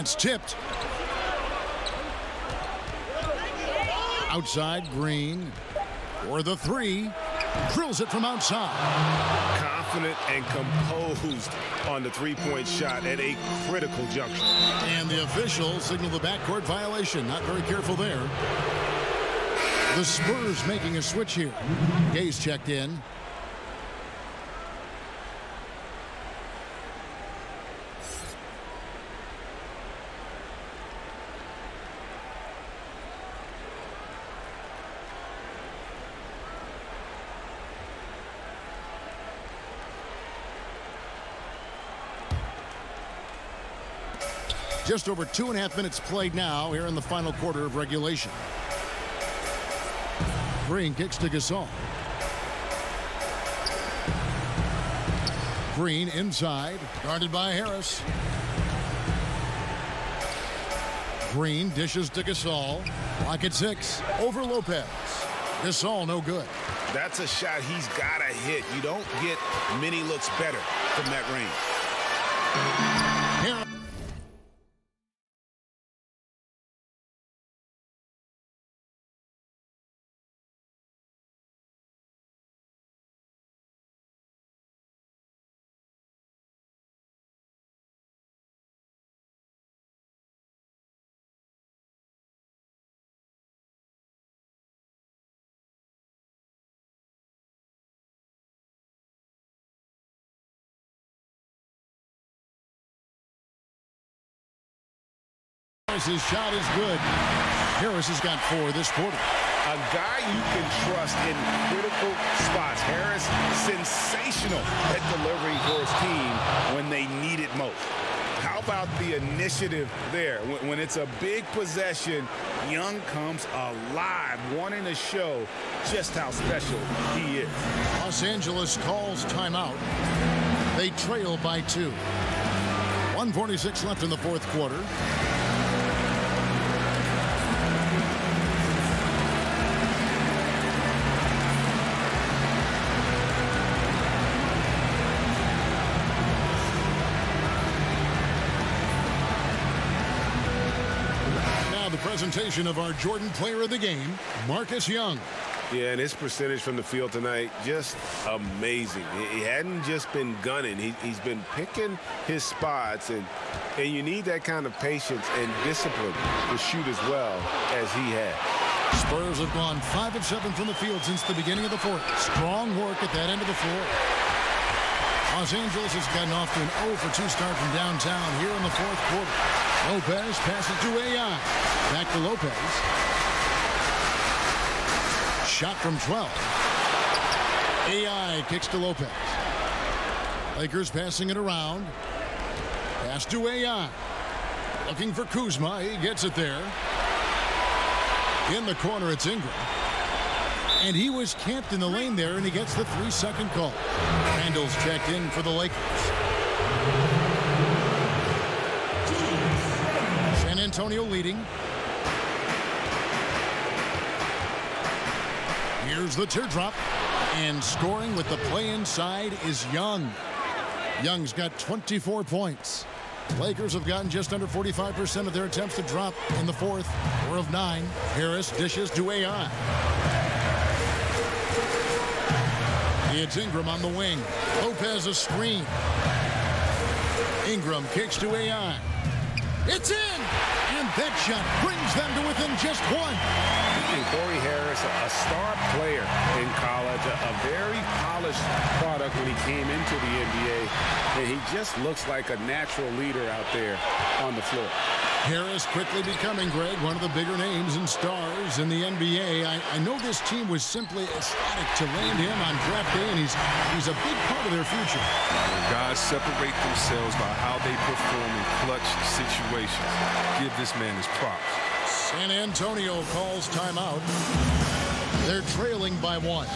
It's tipped. Outside, Green for the three. Drills it from outside. Confident and composed on the three-point shot at a critical juncture. And the officials signal the backcourt violation. Not very careful there. The Spurs making a switch here. Gay's checked in. Just over 2.5 minutes played now here in the final quarter of regulation. Green kicks to Gasol. Green inside, guarded by Harris. Green dishes to Gasol. Clock at 6. Over Lopez. Gasol no good. That's a shot he's got to hit. You don't get many looks better from that range. Harris. His shot is good. Harris has got 4 this quarter. A guy you can trust in critical spots. Harris, sensational at delivering for his team when they need it most. How about the initiative there? When it's a big possession, Young comes alive, wanting to show just how special he is. Los Angeles calls timeout. They trail by 2. 1:46 left in the fourth quarter. Presentation of our Jordan player of the game, Marcus Young. Yeah, and his percentage from the field tonight, just amazing. He hadn't just been gunning. He's been picking his spots, and you need that kind of patience and discipline to shoot as well as he had. Spurs have gone 5 of 7 from the field since the beginning of the fourth. Strong work at that end of the floor. Los Angeles has gotten off to an 0 for 2 start from downtown here in the fourth quarter. Lopez passes to AI. Back to Lopez. Shot from 12. AI kicks to Lopez. Lakers passing it around. Pass to AI. Looking for Kuzma. He gets it there. In the corner, it's Ingram. And he was camped in the lane there, and he gets the 3-second call. Randall's checked in for the Lakers. San Antonio leading. Here's the teardrop. And scoring with the play inside is Young. Young's got 24 points. Lakers have gotten just under 45% of their attempts to drop in the fourth. 4 of 9. Harris dishes to AI. It's Ingram on the wing. Lopez a screen. Ingram kicks to AI. It's in! And that shot brings them to within just 1. Corey Harris, a star player in college, a very polished product when he came into the NBA, and he just looks like a natural leader out there on the floor. Harris quickly becoming, Greg, one of the bigger names and stars in the NBA. I know this team was simply ecstatic to land him on draft day, and he's a big part of their future. Guys separate themselves by how they perform in clutch situations. Give this man his props. San Antonio calls timeout. They're trailing by 1.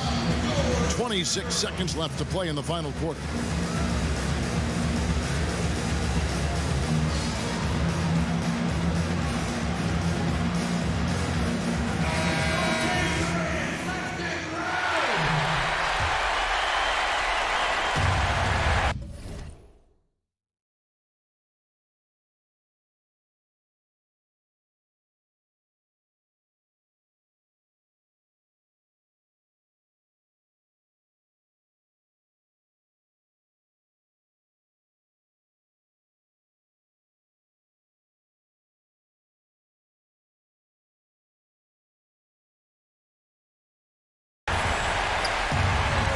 26 seconds left to play in the final quarter.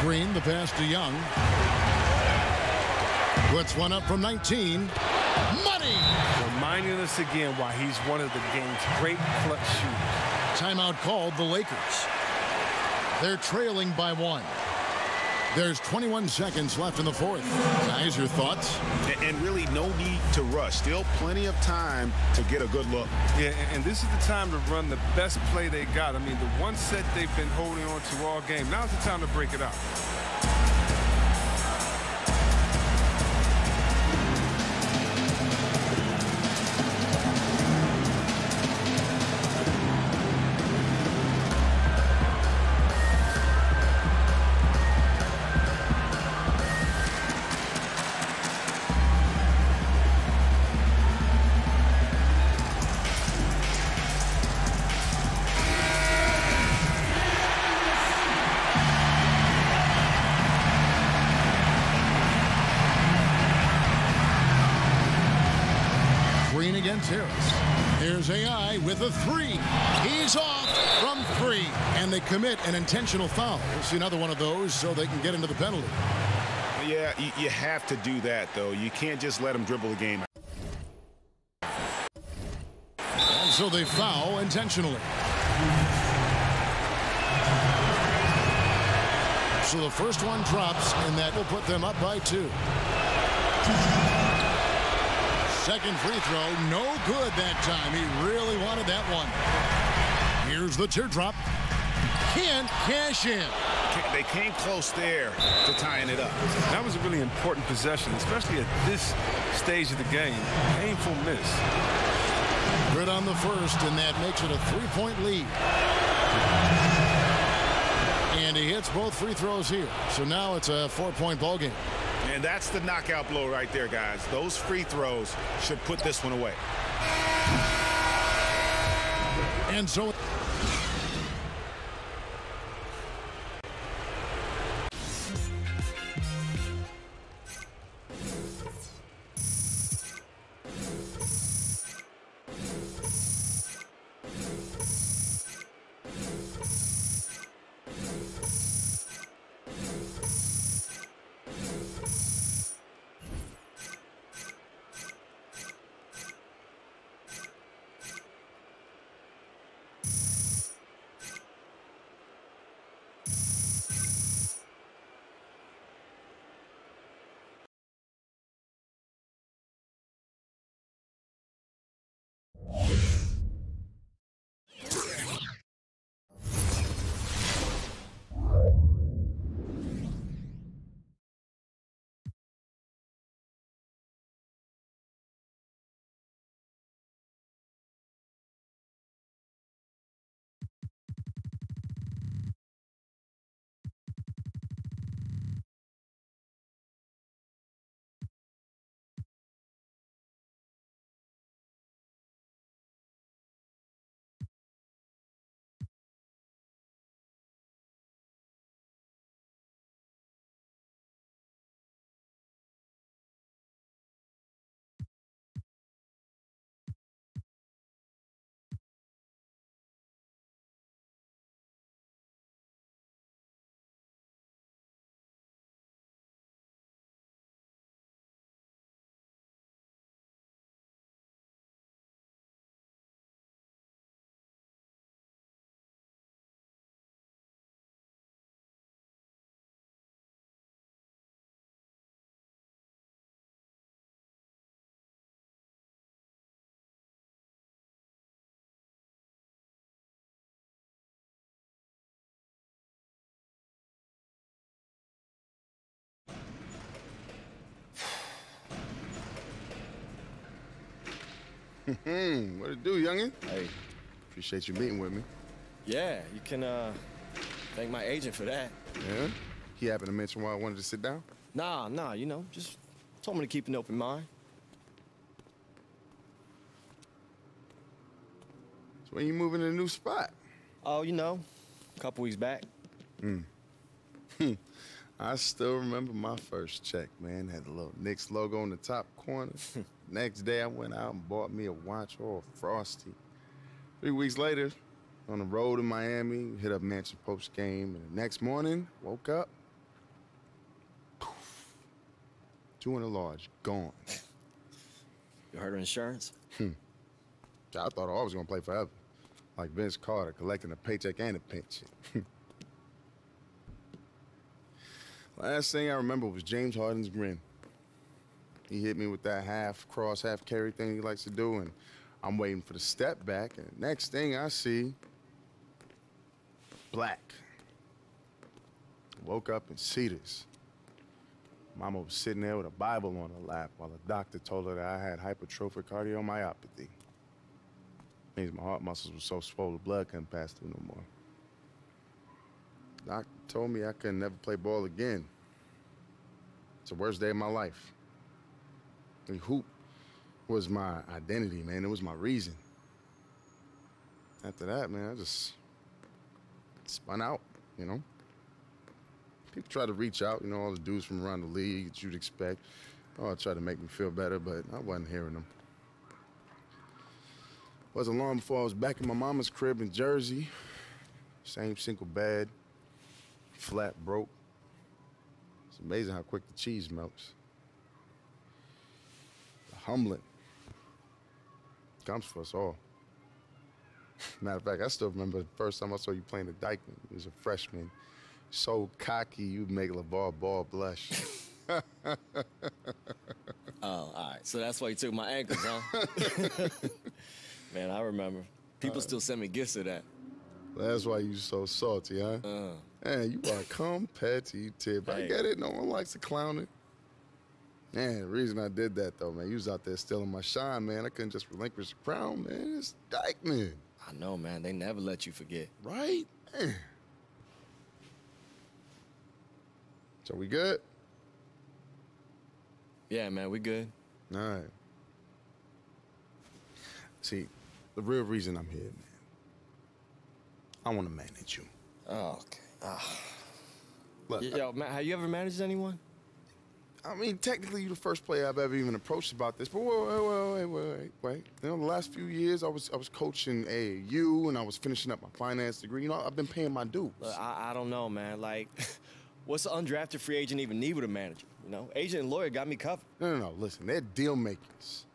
Green, the pass to Young. Puts one up from 19. Money! Reminding us again why he's one of the game's great clutch shooters. Timeout called the Lakers. They're trailing by 1. There's 21 seconds left in the fourth. Guys, your thoughts? And really no need to rush. Still plenty of time to get a good look. Yeah, and this is the time to run the best play they got. I mean, the one set they've been holding on to all game. Now's the time to break it out. Against Harris. Here's AI with a 3. He's off from 3. And they commit an intentional foul. We'll see another one of those so they can get into the penalty. Yeah, you have to do that, though. You can't just let them dribble the game. And so they foul intentionally. So the first one drops, and that will put them up by 2. Second free throw, no good that time. He really wanted that one. Here's the teardrop. Can't cash in. They came close there to tying it up. That was a really important possession, especially at this stage of the game. Painful miss. Good on the first, and that makes it a 3-point lead. And he hits both free throws here. So now it's a 4-point ball game. And that's the knockout blow right there, guys. Those free throws should put this one away. And so... What it do, youngin'? Hey. Appreciate you meeting with me. Yeah, you can thank my agent for that. Yeah? He happened to mention why I wanted to sit down? Nah, you know, just told me to keep an open mind. So when you moving to a new spot? Oh, you know, a couple weeks back. I still remember my first check, man. Had the little Knicks logo on the top corner. Next day, I went out and bought me a watch or a Frosty. 3 weeks later, on the road in Miami, hit up Mansion post game, and the next morning, woke up, 2 and a large, gone. You heard of insurance? I thought I was going to play forever. Like Vince Carter, collecting a paycheck and a pension. Last thing I remember was James Harden's grin. He hit me with that half cross, half carry thing he likes to do, and I'm waiting for the step back, and next thing I see, black. Woke up in Cedars. Mama was sitting there with a Bible on her lap while the doctor told her that I had hypertrophic cardiomyopathy. Means my heart muscles were so swollen, blood couldn't pass through no more. Doctor told me I could never play ball again. It's the worst day of my life. The hoop was my identity, man. It was my reason. After that, man, I just spun out, you know? People try to reach out, you know, all the dudes from around the league that you'd expect. Oh, try to make me feel better, but I wasn't hearing them. Wasn't long before I was back in my mama's crib in Jersey. Same single bed, flat broke. It's amazing how quick the cheese melts. The humbling comes for us all. Matter of fact, I still remember the first time I saw you playing the Dykeman. You was a freshman. So cocky, you'd make LeVar Ball blush. Oh, all right. So that's why you took my ankles, huh? Man, I remember. People still send me gifts of that. That's why you so salty, huh? Man, you are competitive. I get it. No one likes to clown it. Man, the reason I did that, though, man, you was out there stealing my shine, man. I couldn't just relinquish the crown, man. It's Dykeman. I know, man. They never let you forget. Right? Man. So we good? Yeah, man, we good. All right. See, the real reason I'm here, man, I want to manage you. Oh, okay. Look, Yo, man, have you ever managed anyone? I mean, technically, you're the first player I've ever even approached about this. But wait. You know, the last few years, I was coaching AAU, and I was finishing up my finance degree. You know, I've been paying my dues. Look, I don't know, man. Like, what's an undrafted free agent even need with a manager? You know, agent and lawyer got me covered. No. Listen, they're deal makers.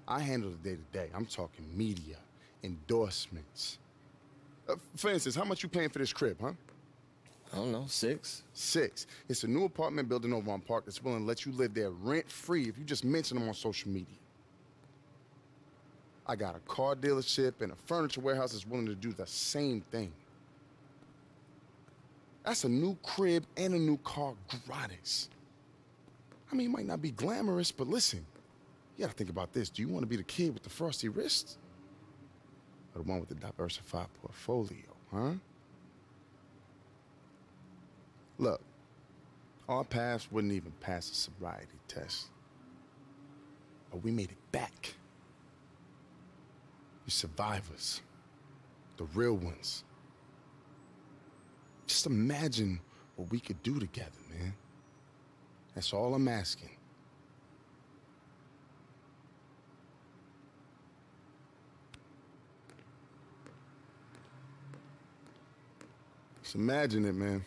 I handle the day-to-day. I'm talking media, endorsements. For instance, how much you paying for this crib, huh? I don't know, 6. 6. It's a new apartment building over on Park that's willing to let you live there rent-free if you just mention them on social media. I got a car dealership and a furniture warehouse that's willing to do the same thing. That's a new crib and a new car gratis. I mean, it might not be glamorous, but listen, you gotta think about this. Do you want to be the kid with the frosty wrists? Or the one with the diversified portfolio, huh? Look, our paths wouldn't even pass a sobriety test. But we made it back. We're survivors. The real ones. Just imagine what we could do together, man. That's all I'm asking. Just imagine it, man.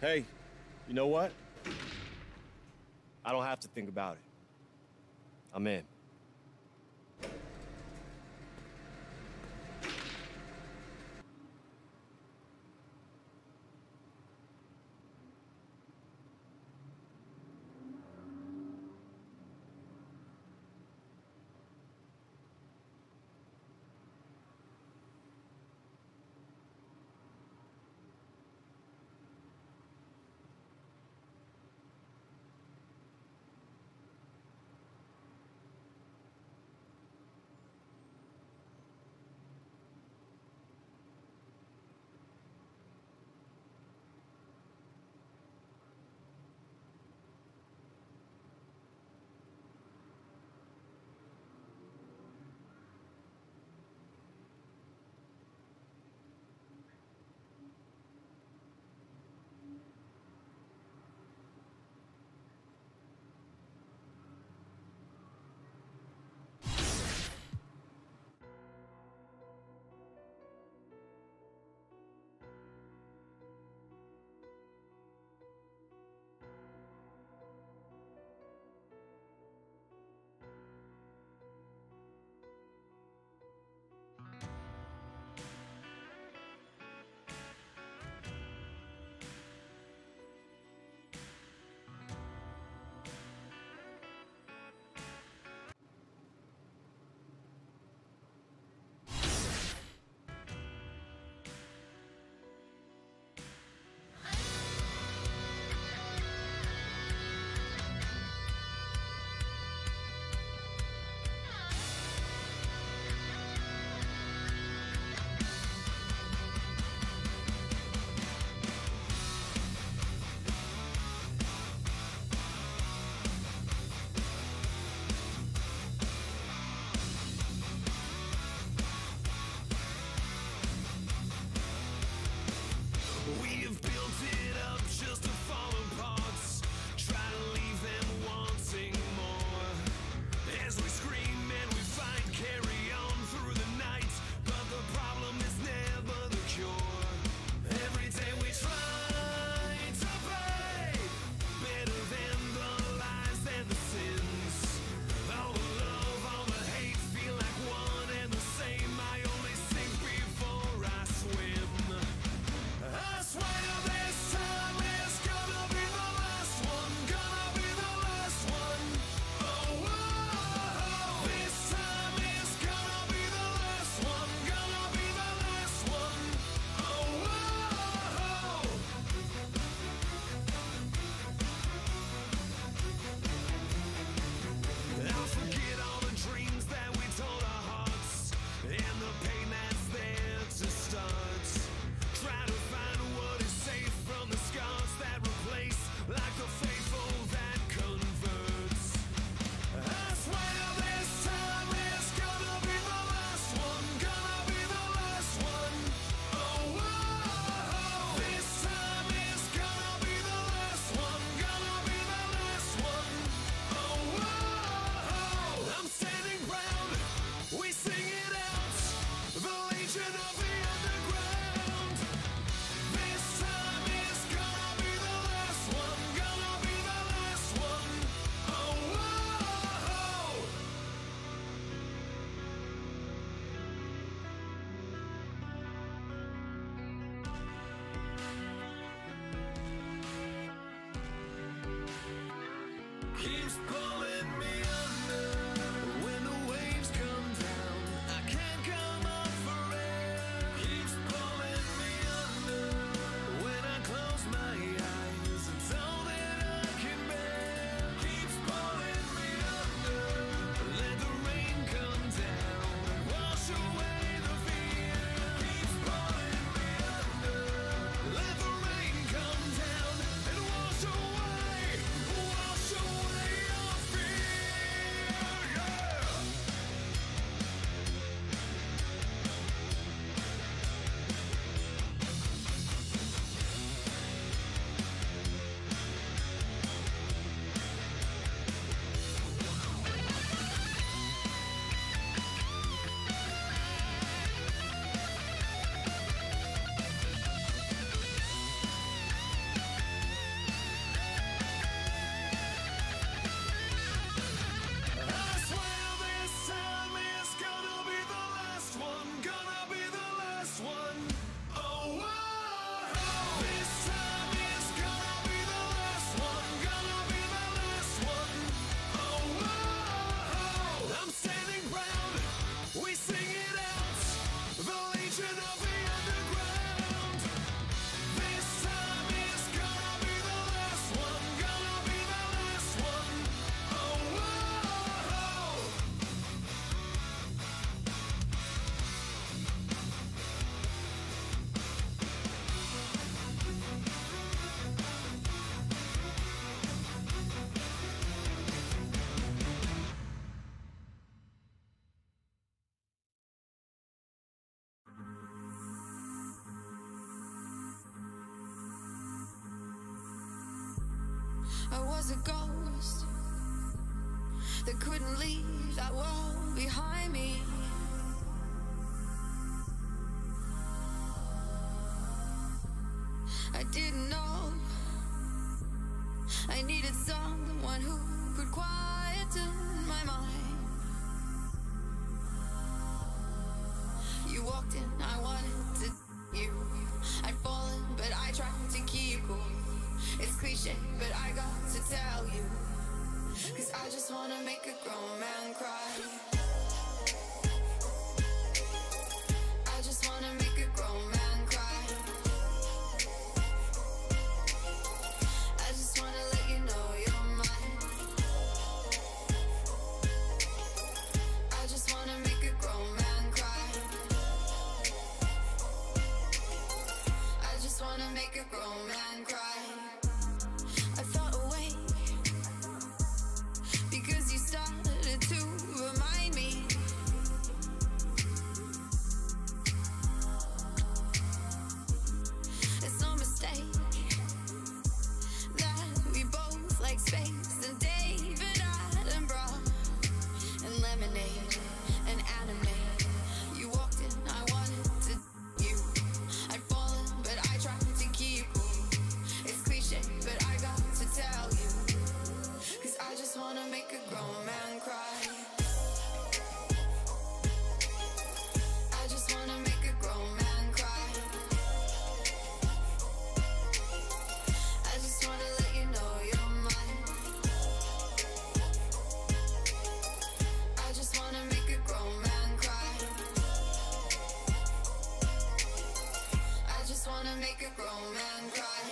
Hey, you know what? I don't have to think about it. I'm in. I was a ghost that couldn't leave that world behind me. I didn't know I needed someone who could quieten my mind. You walked in, I wanted to you. I'd fallen, but I tried to keep cool. It's cliche, but I got to tell you, 'cause I just wanna make a grown man cry. I just wanna make a grown man cry. I just wanna let you know you're mine. I just wanna make a grown man cry. I just wanna make a grown man cry. I felt awake because you started to remind me. It's no mistake that we both like space and David Attenborough and lemonade and anime. You walked in, I wanted to you. I'd fallen, but I tried to keep cool. It's cliche, but I got to tell you, 'cause I just wanna make a grown man cry. I just wanna make a grown man cry. I just wanna let you know you're mine. I just wanna make a grown man cry. I just wanna make a grown man cry.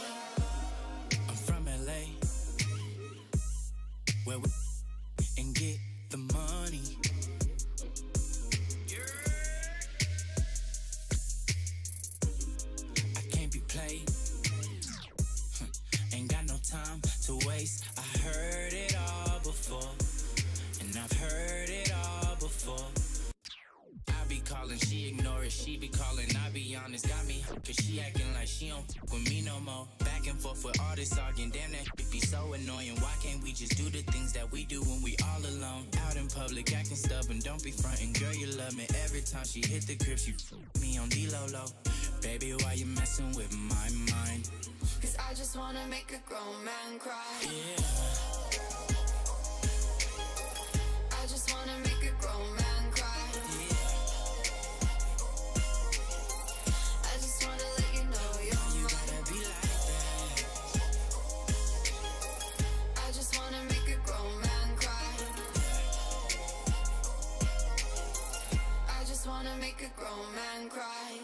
I'm from LA, where we and get the money. I can't be played. Ain't got no time to waste. I heard it all before, and I've heard it all before. I be calling, she ignore it. She be calling, I be honest. Got me, 'cause she acting like she don't with me no more. Back and forth with all this arguing. Damn, that shit be so annoying. Why can't we just do the things that we do when we all alone? Out in public, acting stubborn. Don't be frontin', girl, you love me. Every time she hit the crib, she me on D-Lo-Lo. Baby, why you messing with my mind? 'Cause I just wanna make a grown man cry. Yeah. I just wanna make a grown man cry. I just wanna let you know you're You mine. gotta be like that. I just wanna make a grown man cry. I just wanna make a grown man cry.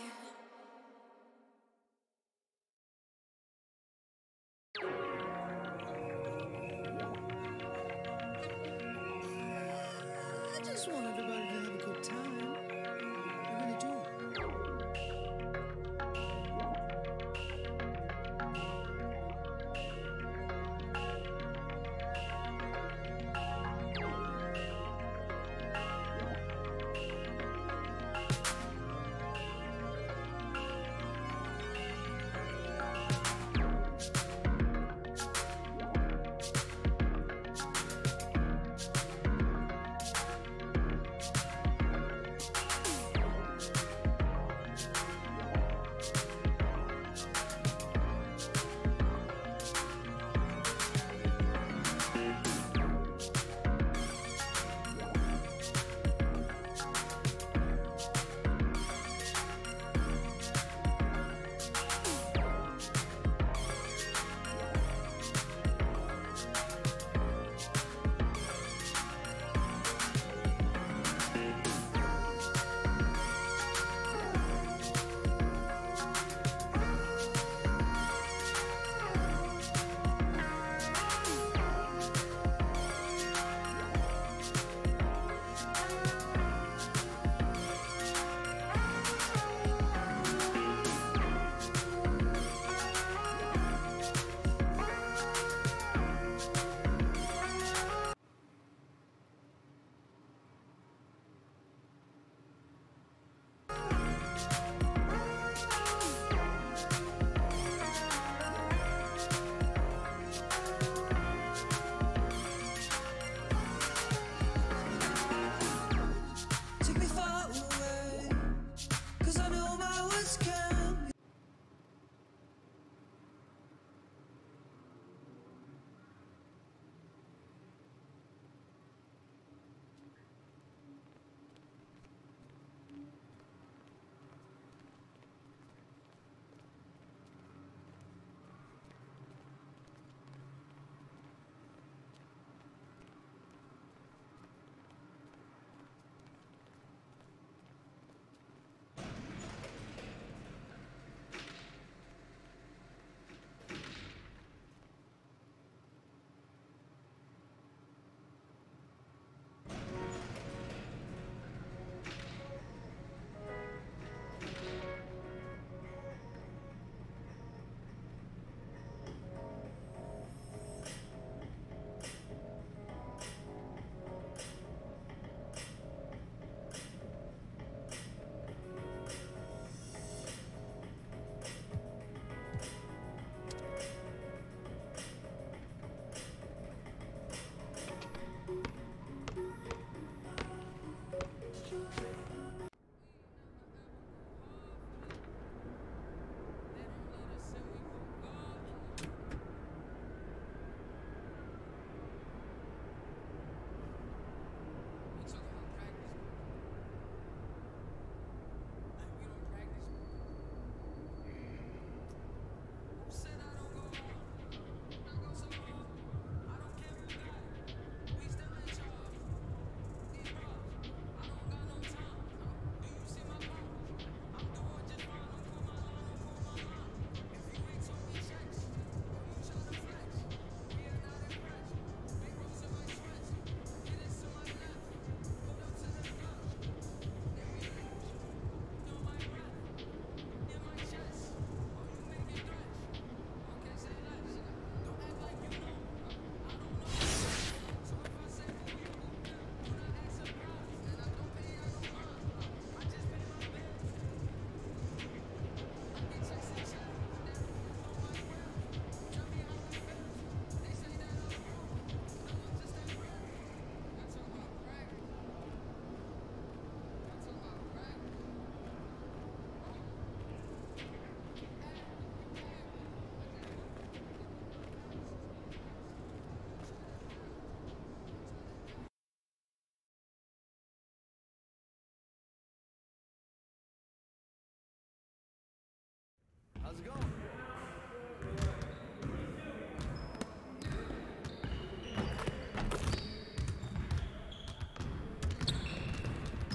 I just want everybody to have a good time. I really do.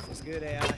What's good, AI?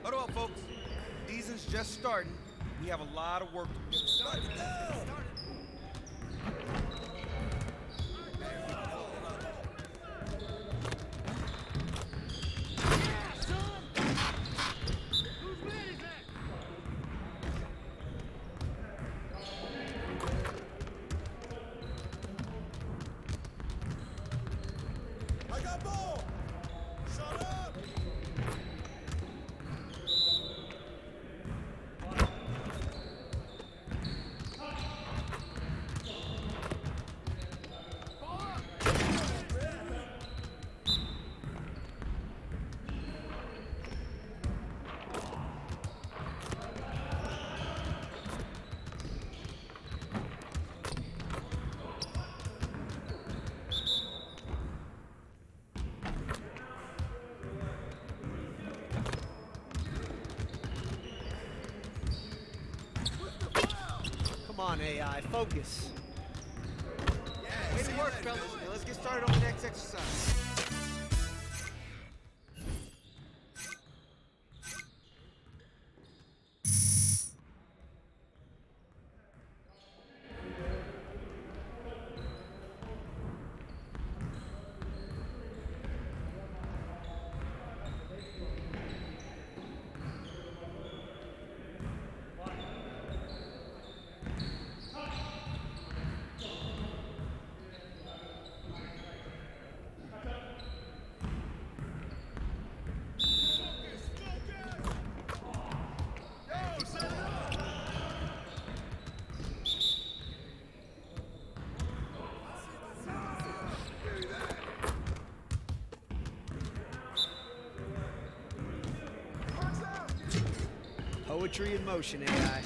Huddle up, folks. Season's just starting. We have a lot of work to do. Start it now. I got ball. Shut up. Come on, AI, focus. Way to work, fellas. Now let's get started on the next exercise. Poetry in motion, AI.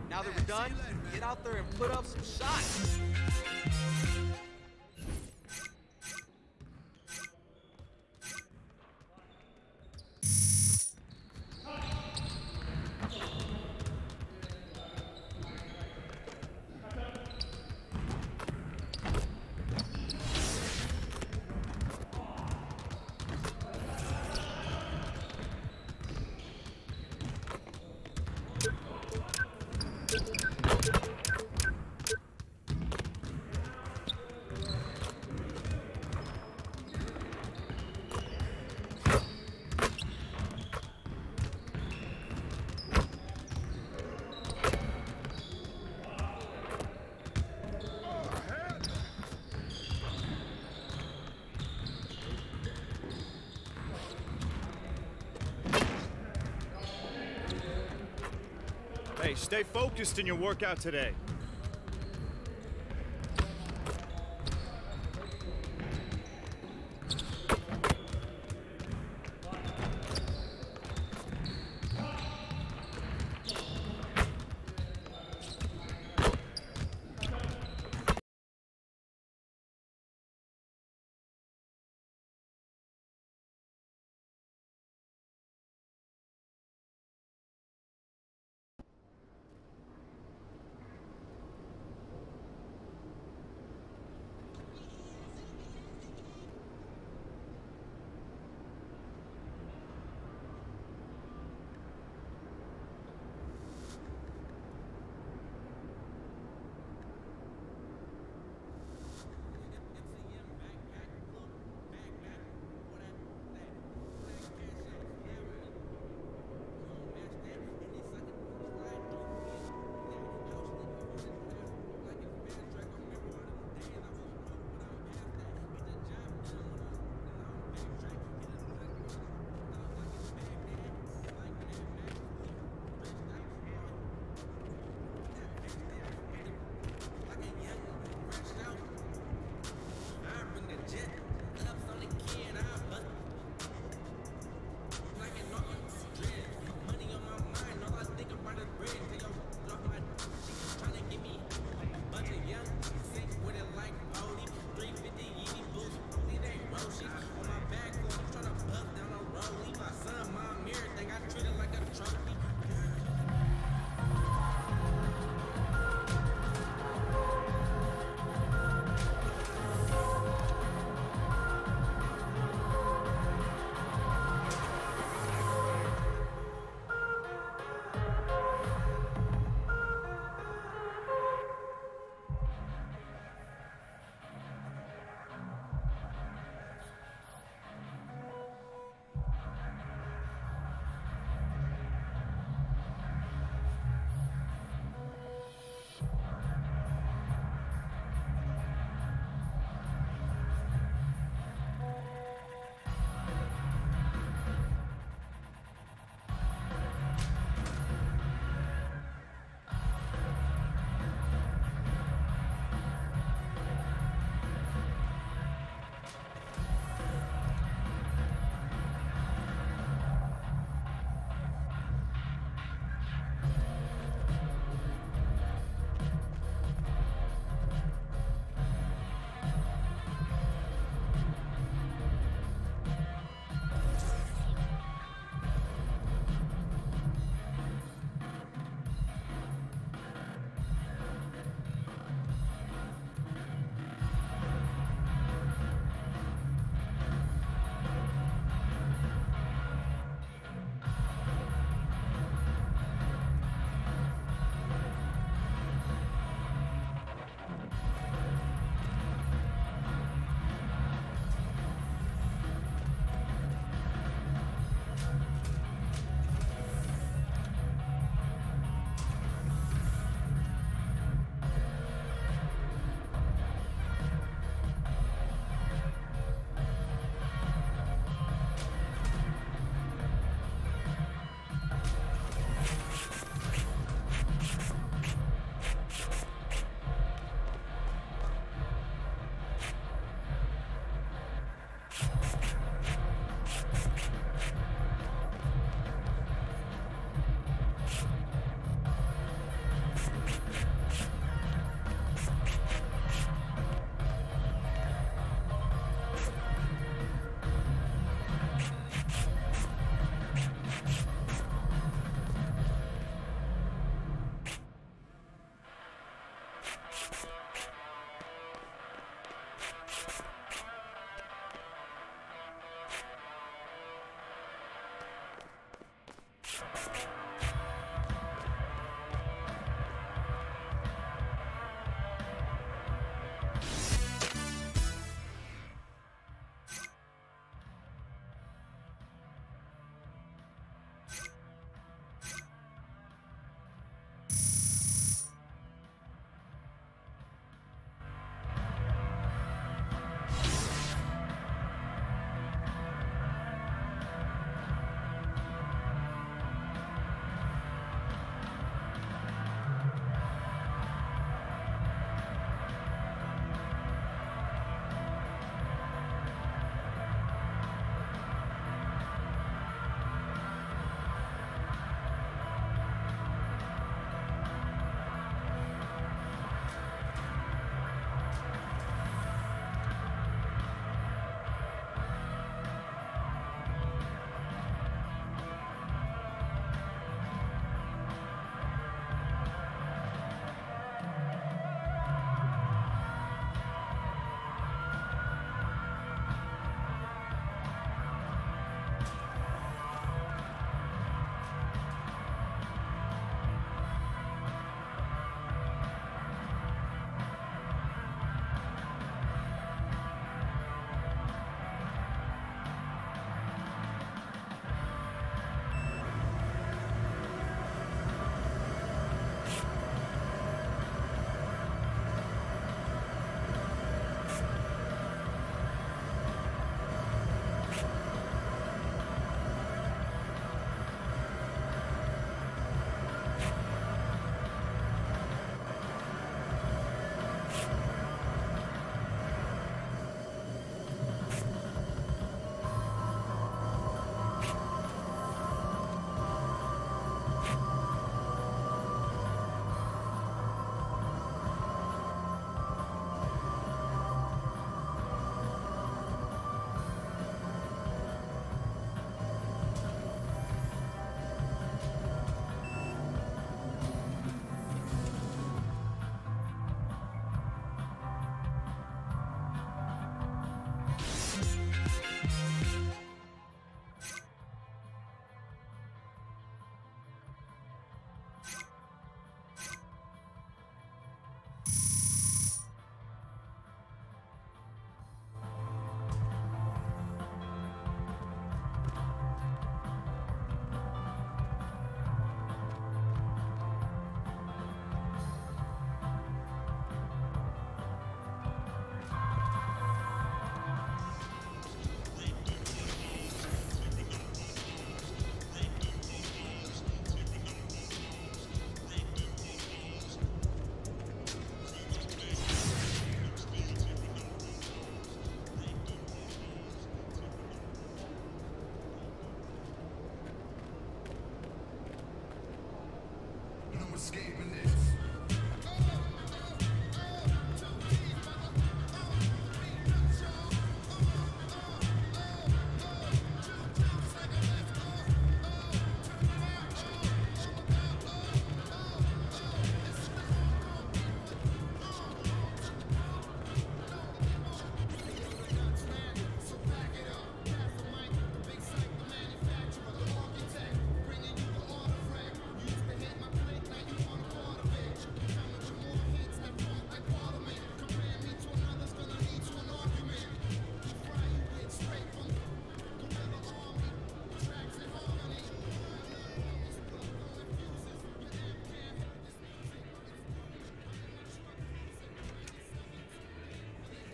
Now that we're done, get out there and put up some shots. Hey, stay focused in your workout today.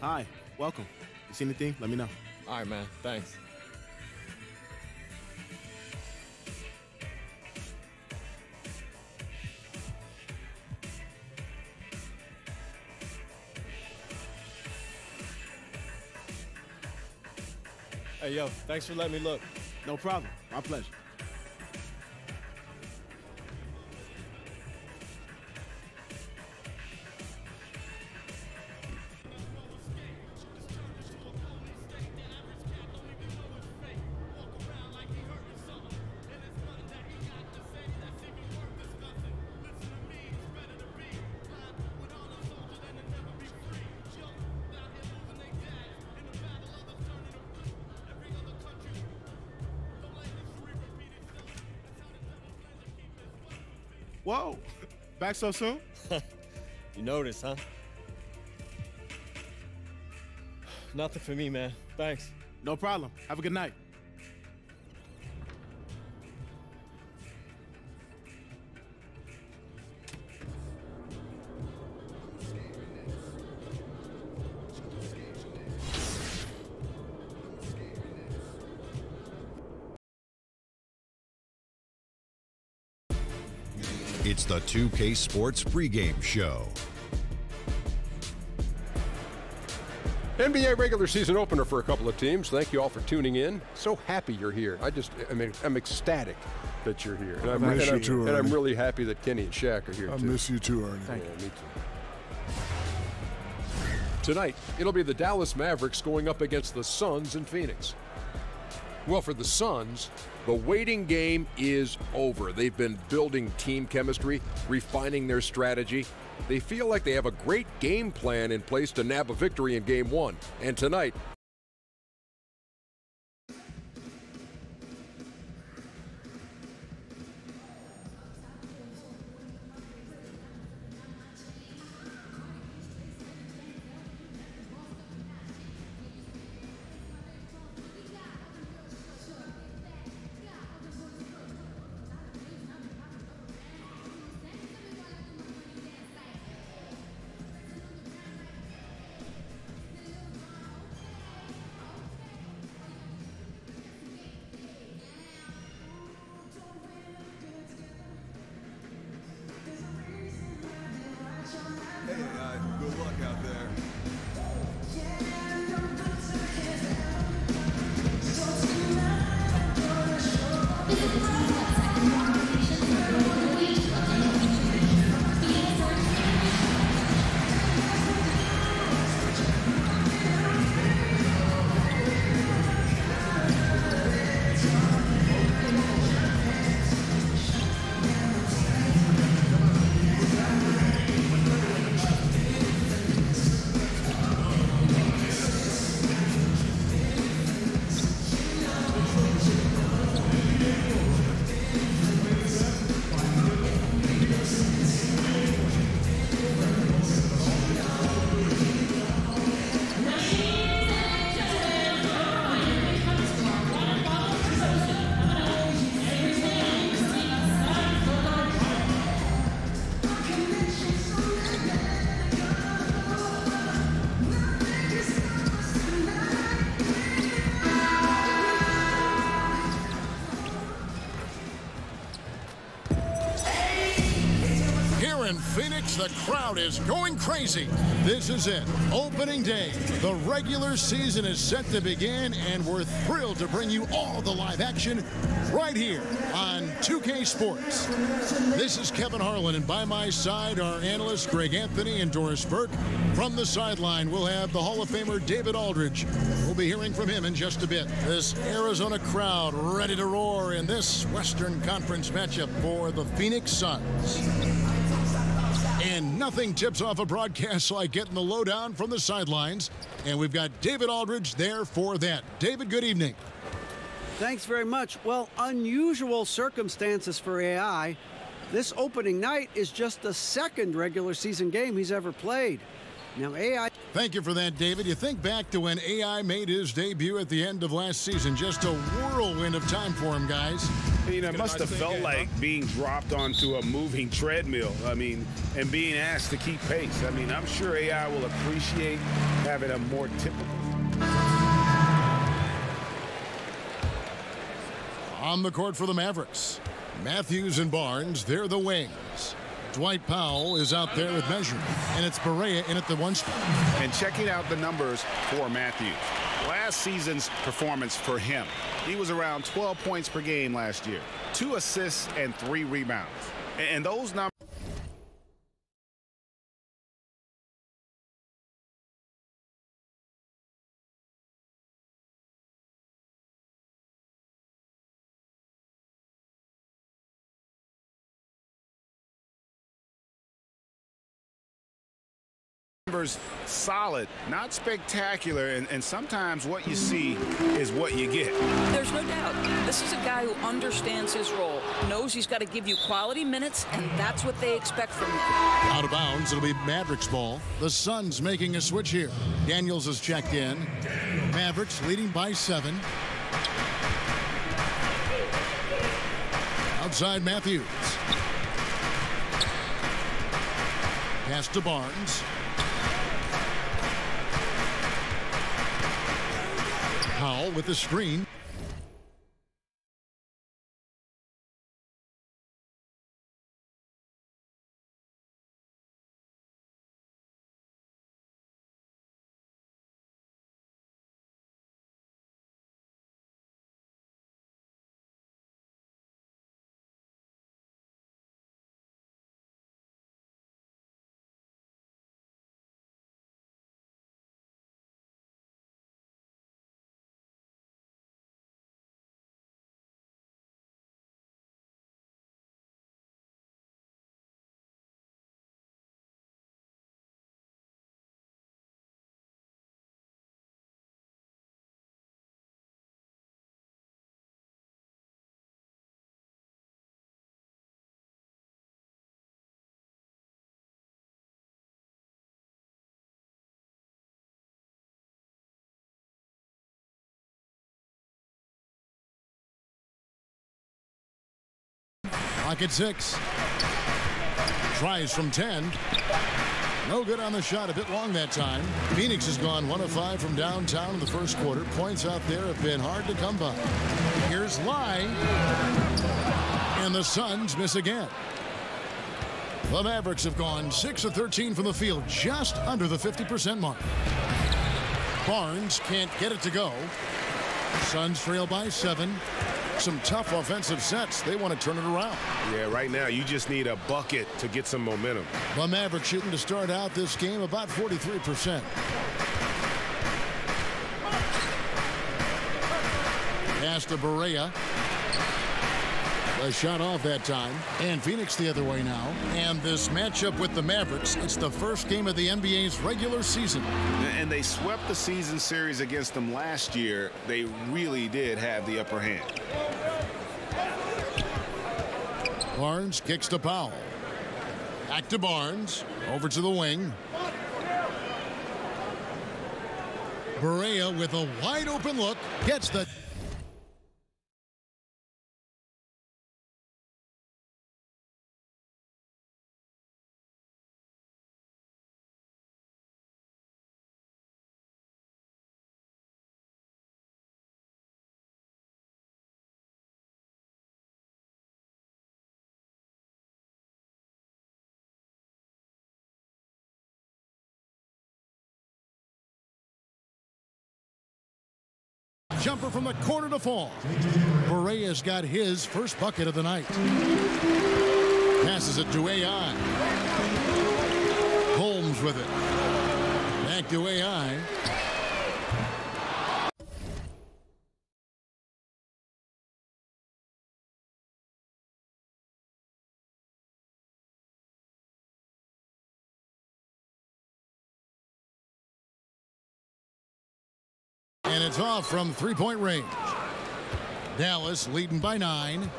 Hi, welcome. You see anything? Let me know. All right, man. Thanks. Hey, yo, thanks for letting me look. No problem. My pleasure. Whoa, back so soon? You noticed, huh? Nothing for me, man. Thanks. No problem. Have a good night. It's the 2K Sports pregame show. NBA regular season opener for a couple of teams. Thank you all for tuning in. So happy you're here. I'm ecstatic that you're here. And I miss you too, Ernie. And I'm really happy that Kenny and Shaq are here, too. I miss you too, Ernie. Thank you. Me too. Tonight, it'll be the Dallas Mavericks going up against the Suns in Phoenix. Well, for the Suns, the waiting game is over. They've been building team chemistry, refining their strategy. They feel like they have a great game plan in place to nab a victory in Game 1. And tonight, Good luck out there. here in Phoenix, the crowd is going crazy. This is it, opening day. The regular season is set to begin, and we're thrilled to bring you all the live action right here on 2K Sports. This is Kevin Harlan, and by my side are analysts Greg Anthony and Doris Burke. From the sideline, we'll have the Hall of Famer David Aldridge. We'll be hearing from him in just a bit. This Arizona crowd ready to roar in this Western Conference matchup for the Phoenix Suns. And nothing tips off a broadcast like getting the lowdown from the sidelines. And we've got David Aldridge there for that. David, good evening. Thanks very much. Well, unusual circumstances for AI. This opening night is just the second regular season game he's ever played. Now, AI... Thank you for that, David. You think back to when AI made his debut at the end of last season. Just a whirlwind of time for him, guys. You know, it must have felt like being dropped onto a moving treadmill. I mean, and being asked to keep pace. I mean, I'm sure AI will appreciate having a more typical... On the court for the Mavericks, Matthews and Barnes, they're the wings. Dwight Powell is out there with measurement, and it's Barea in at the one spot. And checking out the numbers for Matthews. Last season's performance for him, he was around 12 points per game last year, 2 assists and 3 rebounds. And those numbers... solid, not spectacular, and sometimes what you see is what you get. There's no doubt. This is a guy who understands his role, knows he's got to give you quality minutes, and that's what they expect from him. Out of bounds, it'll be Mavericks ball. The Suns making a switch here. Daniels has checked in. Mavericks leading by 7. Outside Matthews. Pass to Barnes. Powell with the screen. Clock at 6. Tries from 10. No good on the shot. A bit long that time. Phoenix has gone 1 of 5 from downtown in the first quarter. Points out there have been hard to come by. Here's Lai. And the Suns miss again. The Mavericks have gone 6 of 13 from the field, just under the 50% mark. Barnes can't get it to go. Suns trail by 7. Some tough offensive sets. They want to turn it around. Yeah, right now you just need a bucket to get some momentum. The Mavericks shooting to start out this game about 43%. Pass to Barea. A shot off that time. And Phoenix the other way now. And this matchup with the Mavericks, it's the first game of the NBA's regular season. And they swept the season series against them last year. They really did have the upper hand. Barnes kicks to Powell. Back to Barnes. Over to the wing. Barea with a wide open look. Gets the... jumper from the corner to fall. Berea's got his first bucket of the night. Passes it to AI. Holmes with it. Back to AI. And it's off from three-point range. Dallas leading by 9.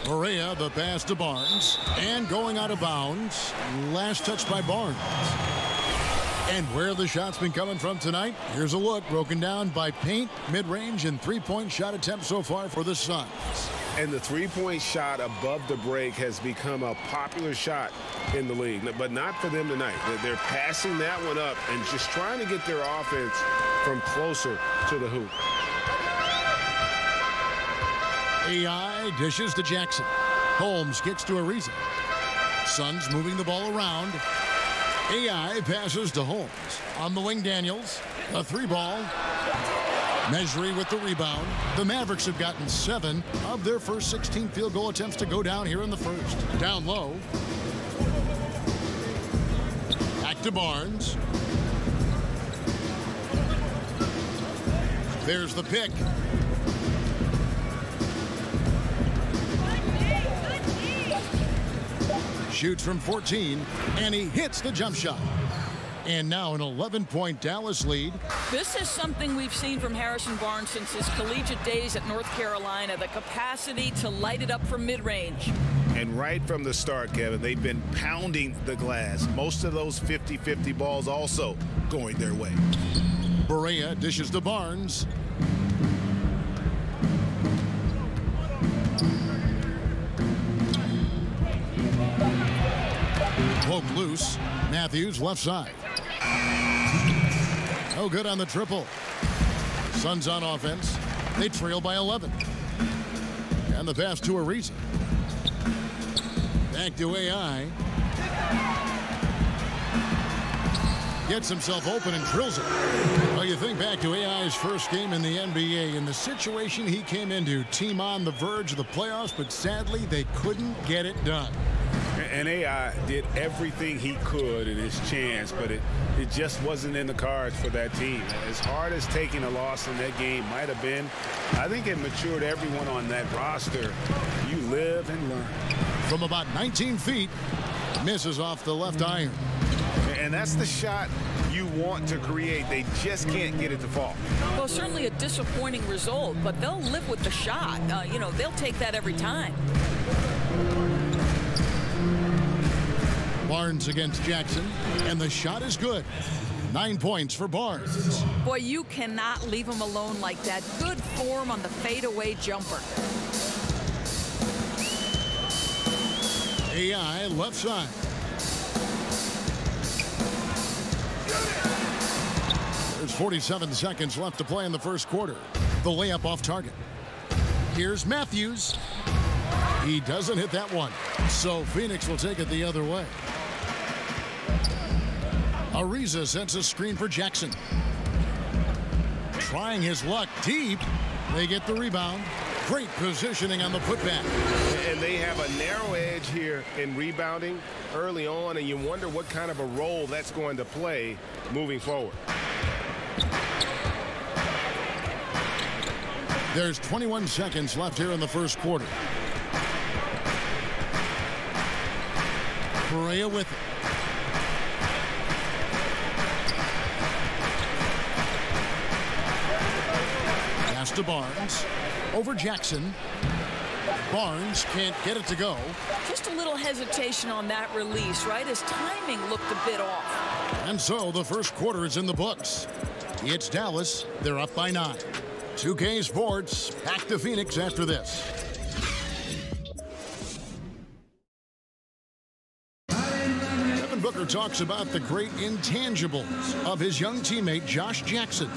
Berea, the pass to Barnes. And going out of bounds. Last touch by Barnes. And where the shot's been coming from tonight, here's a look broken down by paint, mid-range, and three-point shot attempts so far for the Suns. And the three-point shot above the break has become a popular shot in the league, but not for them tonight. They're passing that one up and just trying to get their offense from closer to the hoop. AI dishes to Jackson. Holmes kicks to Ariza. Suns moving the ball around. AI passes to Holmes. On the wing, Daniels. A three ball. Mejri with the rebound. The Mavericks have gotten 7 of their first 16 field goal attempts to go down here in the first. Down low. Back to Barnes. There's the pick. Shoots from 14, and he hits the jump shot. And now an 11-point Dallas lead. This is something we've seen from Harrison Barnes since his collegiate days at North Carolina, the capacity to light it up from mid-range. And right from the start, Kevin, they've been pounding the glass. Most of those 50-50 balls also going their way. Berea dishes to Barnes. Poke loose. Matthews left side. No good on the triple. Suns on offense. They trail by 11. And the pass to Ariza. Back to AI. Gets himself open and drills it. Well, you think back to AI's first game in the NBA and the situation he came into. Team on the verge of the playoffs, but sadly they couldn't get it done. And AI did everything he could in his chance, but it just wasn't in the cards for that team. As hard as taking a loss in that game might have been, I think it matured everyone on that roster. You live and learn. From about 19 feet, misses off the left iron. And that's the shot you want to create. They just can't get it to fall. Well, certainly a disappointing result, but they'll live with the shot. You know, they'll take that every time. Barnes against Jackson, and the shot is good. 9 points for Barnes. Boy, you cannot leave him alone like that. Good form on the fadeaway jumper. AI left side. There's 47 seconds left to play in the first quarter. The layup off target. Here's Matthews. He doesn't hit that one, so Phoenix will take it the other way. Ariza sends a screen for Jackson. Trying his luck deep. They get the rebound. Great positioning on the putback. And they have a narrow edge here in rebounding early on, and you wonder what kind of a role that's going to play moving forward. There's 21 seconds left here in the first quarter. Berea with it. Pass to Barnes. Over Jackson. Barnes can't get it to go. Just a little hesitation on that release, right? His timing looked a bit off. And so the first quarter is in the books. It's Dallas. They're up by 9. 2K Sports back to Phoenix after this. Booker talks about the great intangibles of his young teammate, Josh Jackson.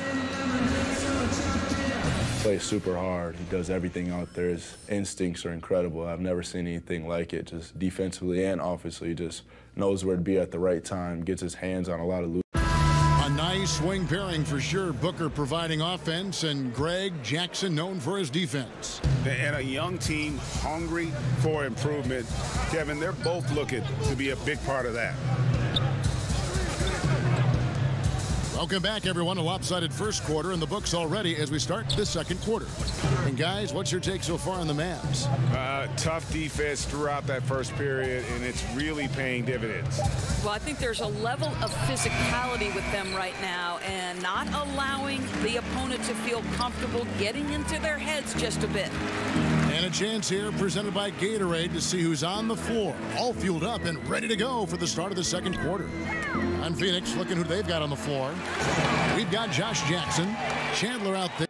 Plays super hard. He does everything out there. His instincts are incredible. I've never seen anything like it. Just defensively and offensively, just knows where to be at the right time, gets his hands on a lot of loose. A nice Nice swing pairing for sure. Booker providing offense and Greg Jackson known for his defense. And a young team hungry for improvement. Kevin, they're both looking to be a big part of that. Welcome back, everyone. A lopsided first quarter in the books already as we start the second quarter. And, guys, what's your take so far on the Mavs? Tough defense throughout that first period, and it's really paying dividends. Well, I think there's a level of physicality with them right now and not allowing the opponent to feel comfortable getting into their heads just a bit. And a chance here presented by Gatorade to see who's on the floor. All fueled up and ready to go for the start of the second quarter. On Phoenix, looking who they've got on the floor. We've got Josh Jackson, Chandler out there.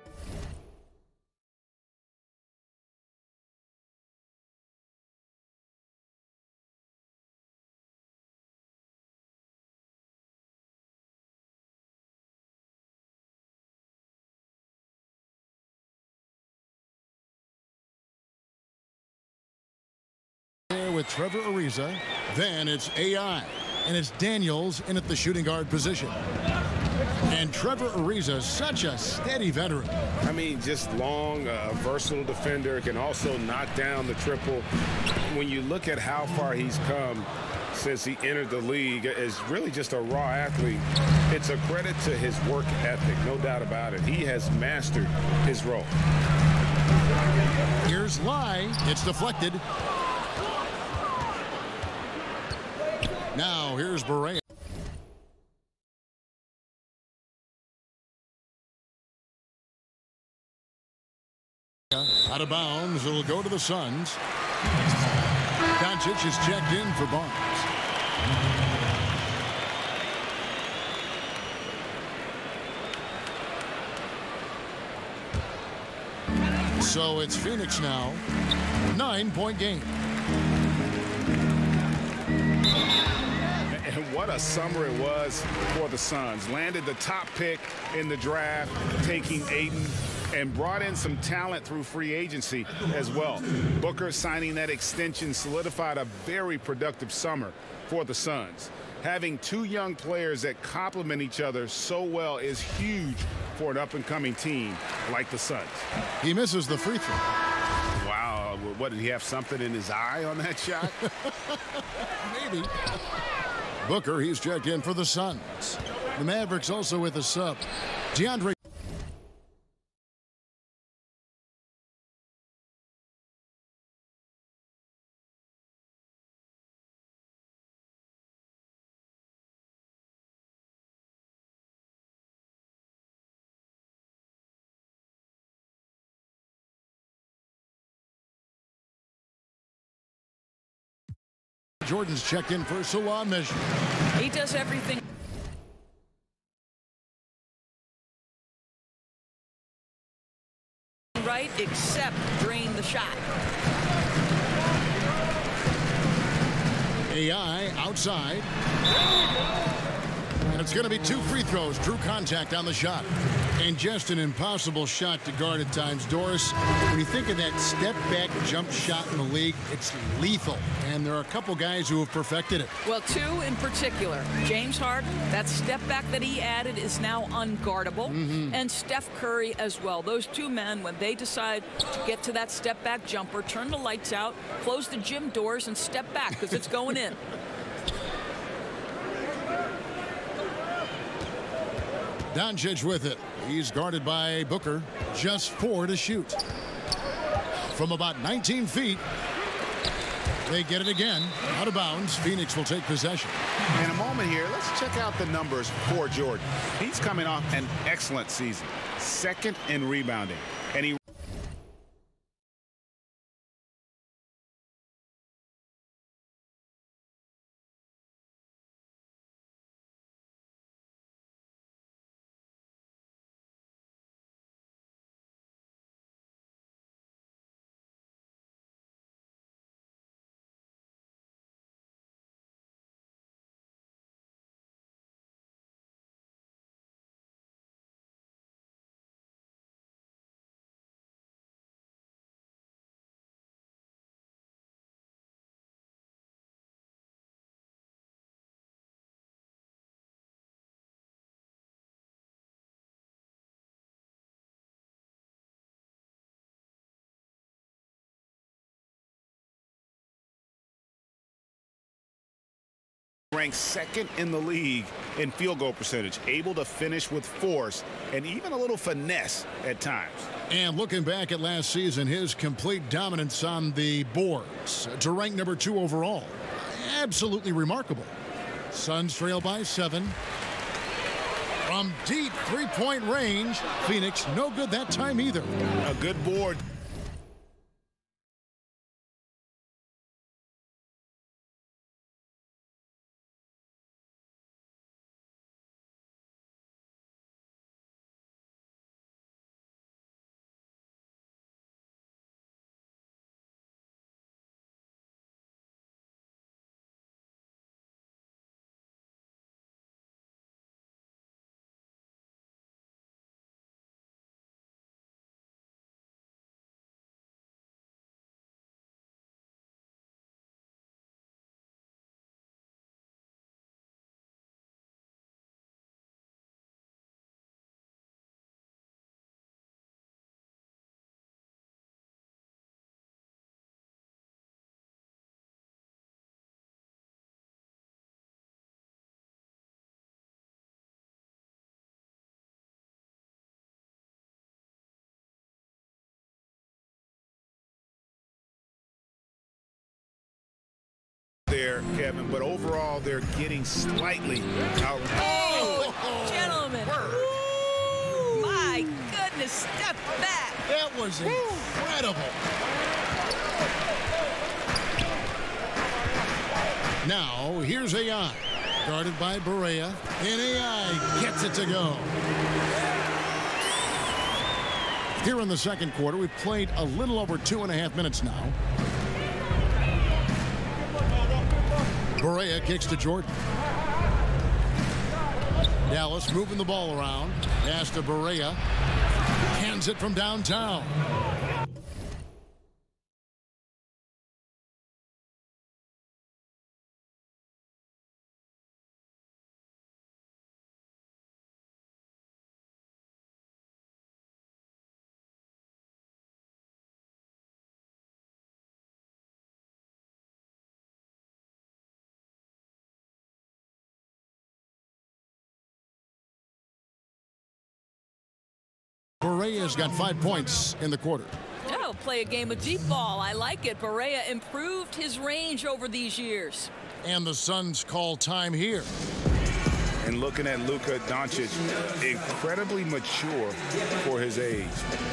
With Trevor Ariza, then it's AI, and it's Daniels in at the shooting guard position. And Trevor Ariza, such a steady veteran. I mean, just long, versatile defender, can also knock down the triple. When you look at how far he's come since he entered the league as really just a raw athlete, it's a credit to his work ethic, no doubt about it. He has mastered his role. Here's Lai. It's deflected. Now, here's Barea. Out of bounds, it'll go to the Suns. Doncic is checked in for Barnes. So it's Phoenix now. 9-point game. And what a summer it was for the Suns. Landed the top pick in the draft, taking Ayton, and brought in some talent through free agency as well. Booker signing that extension solidified a very productive summer for the Suns. Having two young players that complement each other so well is huge for an up-and-coming team like the Suns. He misses the free throw. Wow, what, did he have something in his eye on that shot? Maybe. Booker, he's checked in for the Suns. The Mavericks also with a sub. DeAndre. Jordan's checked in for Salah measure. He does everything right except drain the shot. AI outside. And it's going to be two free throws. Drew contact on the shot. And just an impossible shot to guard at times. Doris, when you think of that step-back jump shot in the league, it's lethal. And there are a couple guys who have perfected it. Well, two in particular. James Harden, that step-back that he added is now unguardable. And Steph Curry as well. Those two men, when they decide to get to that step-back jumper, turn the lights out, close the gym doors, and step back because it's going in. Doncic with it. He's guarded by Booker. Just 4 to shoot. From about 19 feet. They get it again. Out of bounds. Phoenix will take possession. In a moment here, let's check out the numbers for Jordan. He's coming off an excellent season. Second in rebounding. And he Ranked second in the league in field goal percentage, able to finish with force and even a little finesse at times. And looking back at last season, his complete dominance on the boards to rank number 2 overall. Absolutely remarkable. Suns trail by 7. From deep three-point range, Phoenix no good that time either. A good board. There, Kevin, but overall they're getting slightly out. Oh, gentlemen. Woo, my goodness, step back. That was incredible. Now, here's AI, guarded by Barea, and AI gets it to go. Here in the second quarter, we've played a little over 2.5 minutes now. Barea kicks to Jordan. Dallas moving the ball around. Pass to Barea. Hands it from downtown. Barea's got 5 points in the quarter. Oh, play a game of deep ball. I like it. Barea improved his range over these years. And the Suns call time here. And looking at Luka Doncic, incredibly mature for his age.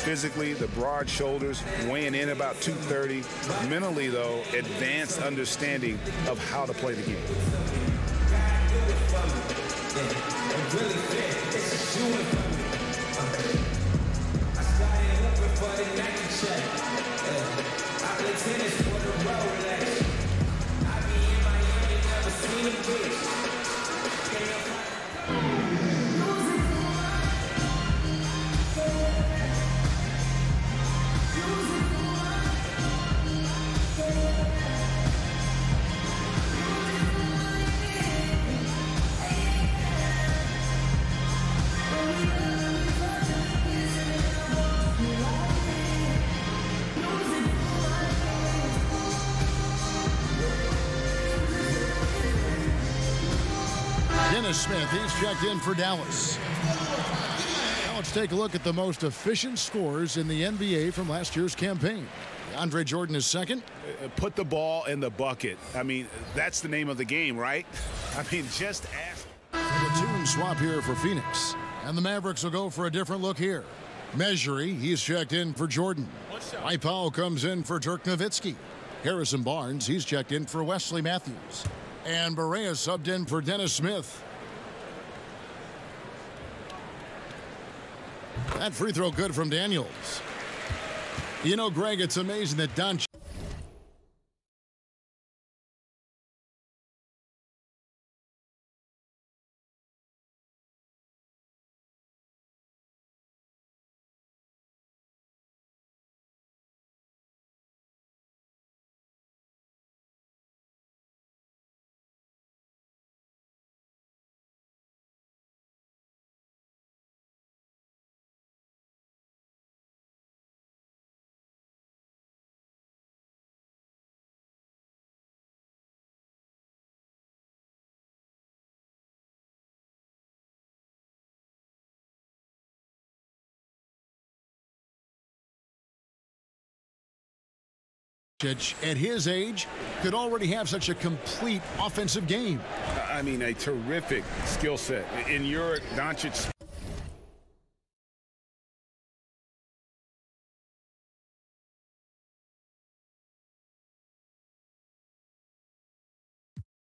Physically, the broad shoulders, weighing in about 230. Mentally, though, advanced understanding of how to play the game. Dennis Smith, he's checked in for Dallas. Now let's take a look at the most efficient scorers in the NBA from last year's campaign. Andre Jordan is second. Put the ball in the bucket. I mean, that's the name of the game, right? I mean, just ask. Platoon swap here for Phoenix. And the Mavericks will go for a different look here. Measury, he's checked in for Jordan. Mike Powell comes in for Dirk Nowitzki. Harrison Barnes, he's checked in for Wesley Matthews. And Barea subbed in for Dennis Smith. That free throw good from Daniels. You know, Greg, it's amazing that Doncic At his age, could already have such a complete offensive game. I mean, a terrific skill set. In Europe, Doncic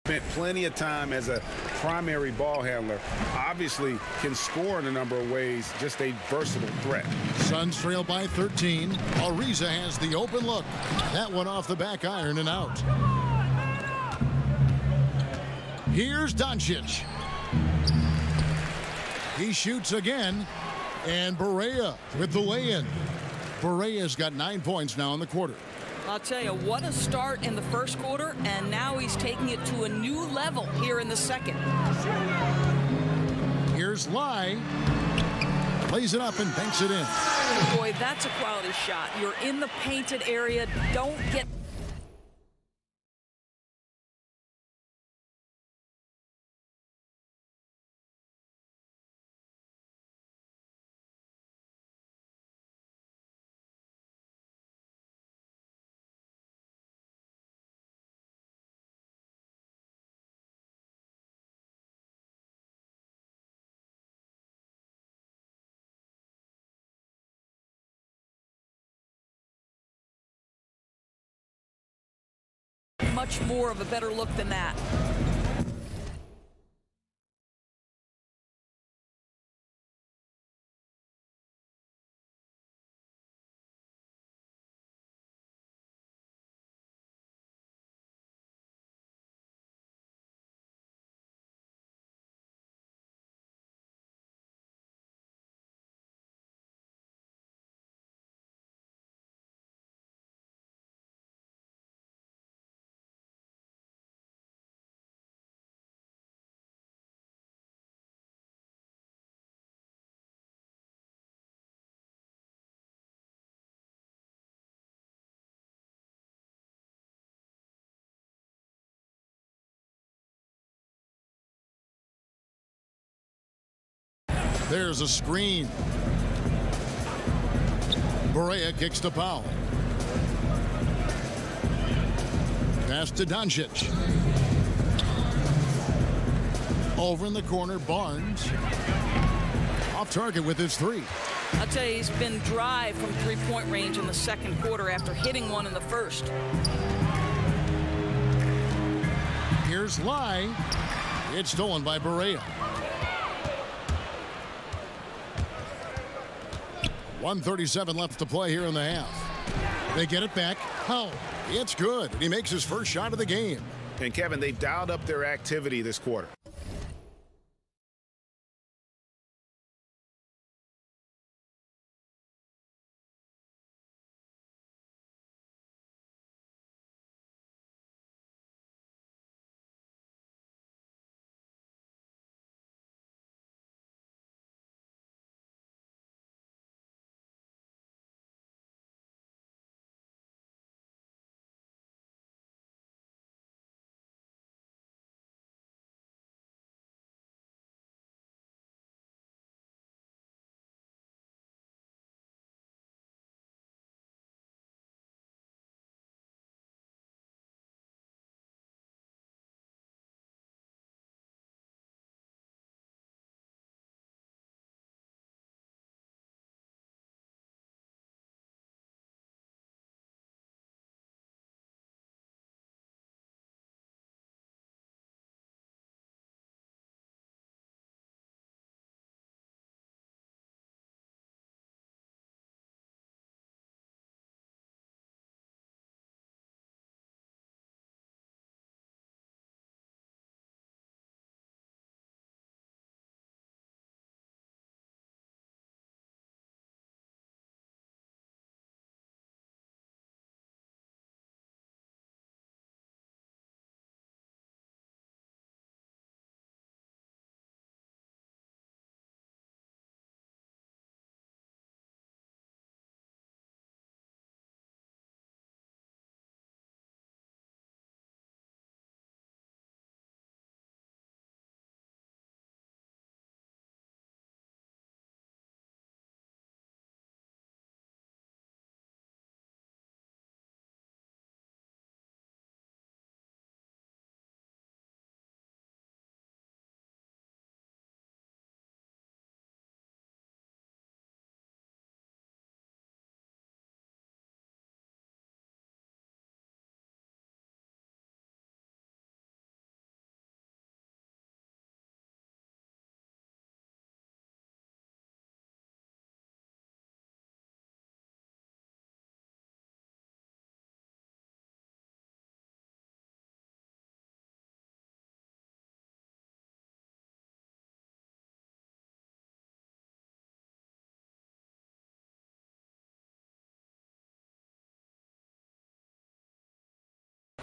spent plenty of time as a primary ball handler. Obviously can score in a number of ways, just a versatile threat. Suns trail by 13. Ariza has the open look. That one off the back iron and out. Here's Doncic. He shoots again, and Barea with the lay-in. Barea's got 9 points now in the quarter. I'll tell you, what a start in the first quarter, and now he's taking it to a new level here in the second. Here's Lai. Plays it up and banks it in. Boy, that's a quality shot. You're in the painted area. Don't get... much more of a better look than that. There's a screen. Barea kicks to Powell. Pass to Doncic. Over in the corner, Barnes. Off target with his three. I'll tell you, he's been dry from three-point range in the second quarter after hitting one in the first. Here's Lai. It's stolen by Barea. 1:37 left to play here in the half. They get it back. How? It's good. He makes his first shot of the game. And Kevin, they dialed up their activity this quarter.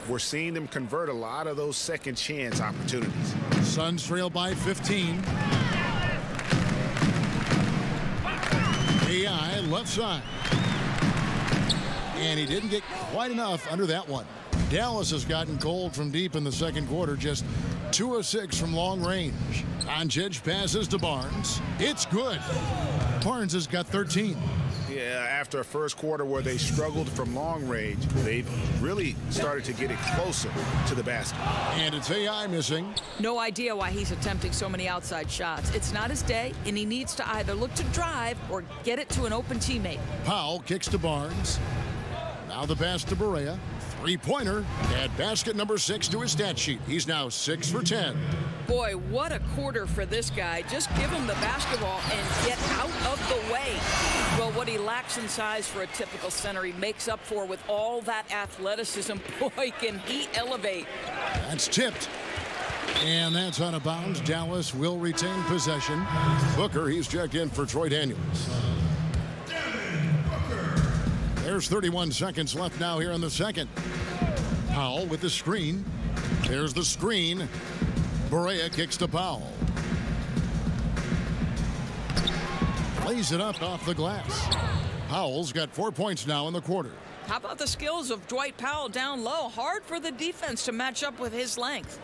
we're seeing them convert a lot of those second chance opportunities. Suns trail by 15. AI left side. And he didn't get quite enough under that one. Dallas has gotten cold from deep in the second quarter, just 2 of 6 from long range. Doncic passes to Barnes. It's good. Barnes has got 13. Yeah, after a first quarter where they struggled from long range, they've really started to get it closer to the basket. And it's AI missing. No idea why he's attempting so many outside shots. It's not his day, and he needs to either look to drive or get it to an open teammate. Powell kicks to Barnes. Now the pass to Barea. Three-pointer. Add basket number 6 to his stat sheet. He's now 6 for 10. Boy, what a quarter for this guy. Just give him the basketball and get out of the way. Well, what he lacks in size for a typical center, he makes up for with all that athleticism. Boy, can he elevate. That's tipped. And that's out of bounds. Dallas will retain possession. Booker, he's checked in for Troy Daniels. There's 31 seconds left now here in the second. Powell with the screen. There's the screen. Barea kicks to Powell. Lays it up off the glass. Powell's got 4 points now in the quarter. How about the skills of Dwight Powell down low? Hard for the defense to match up with his length.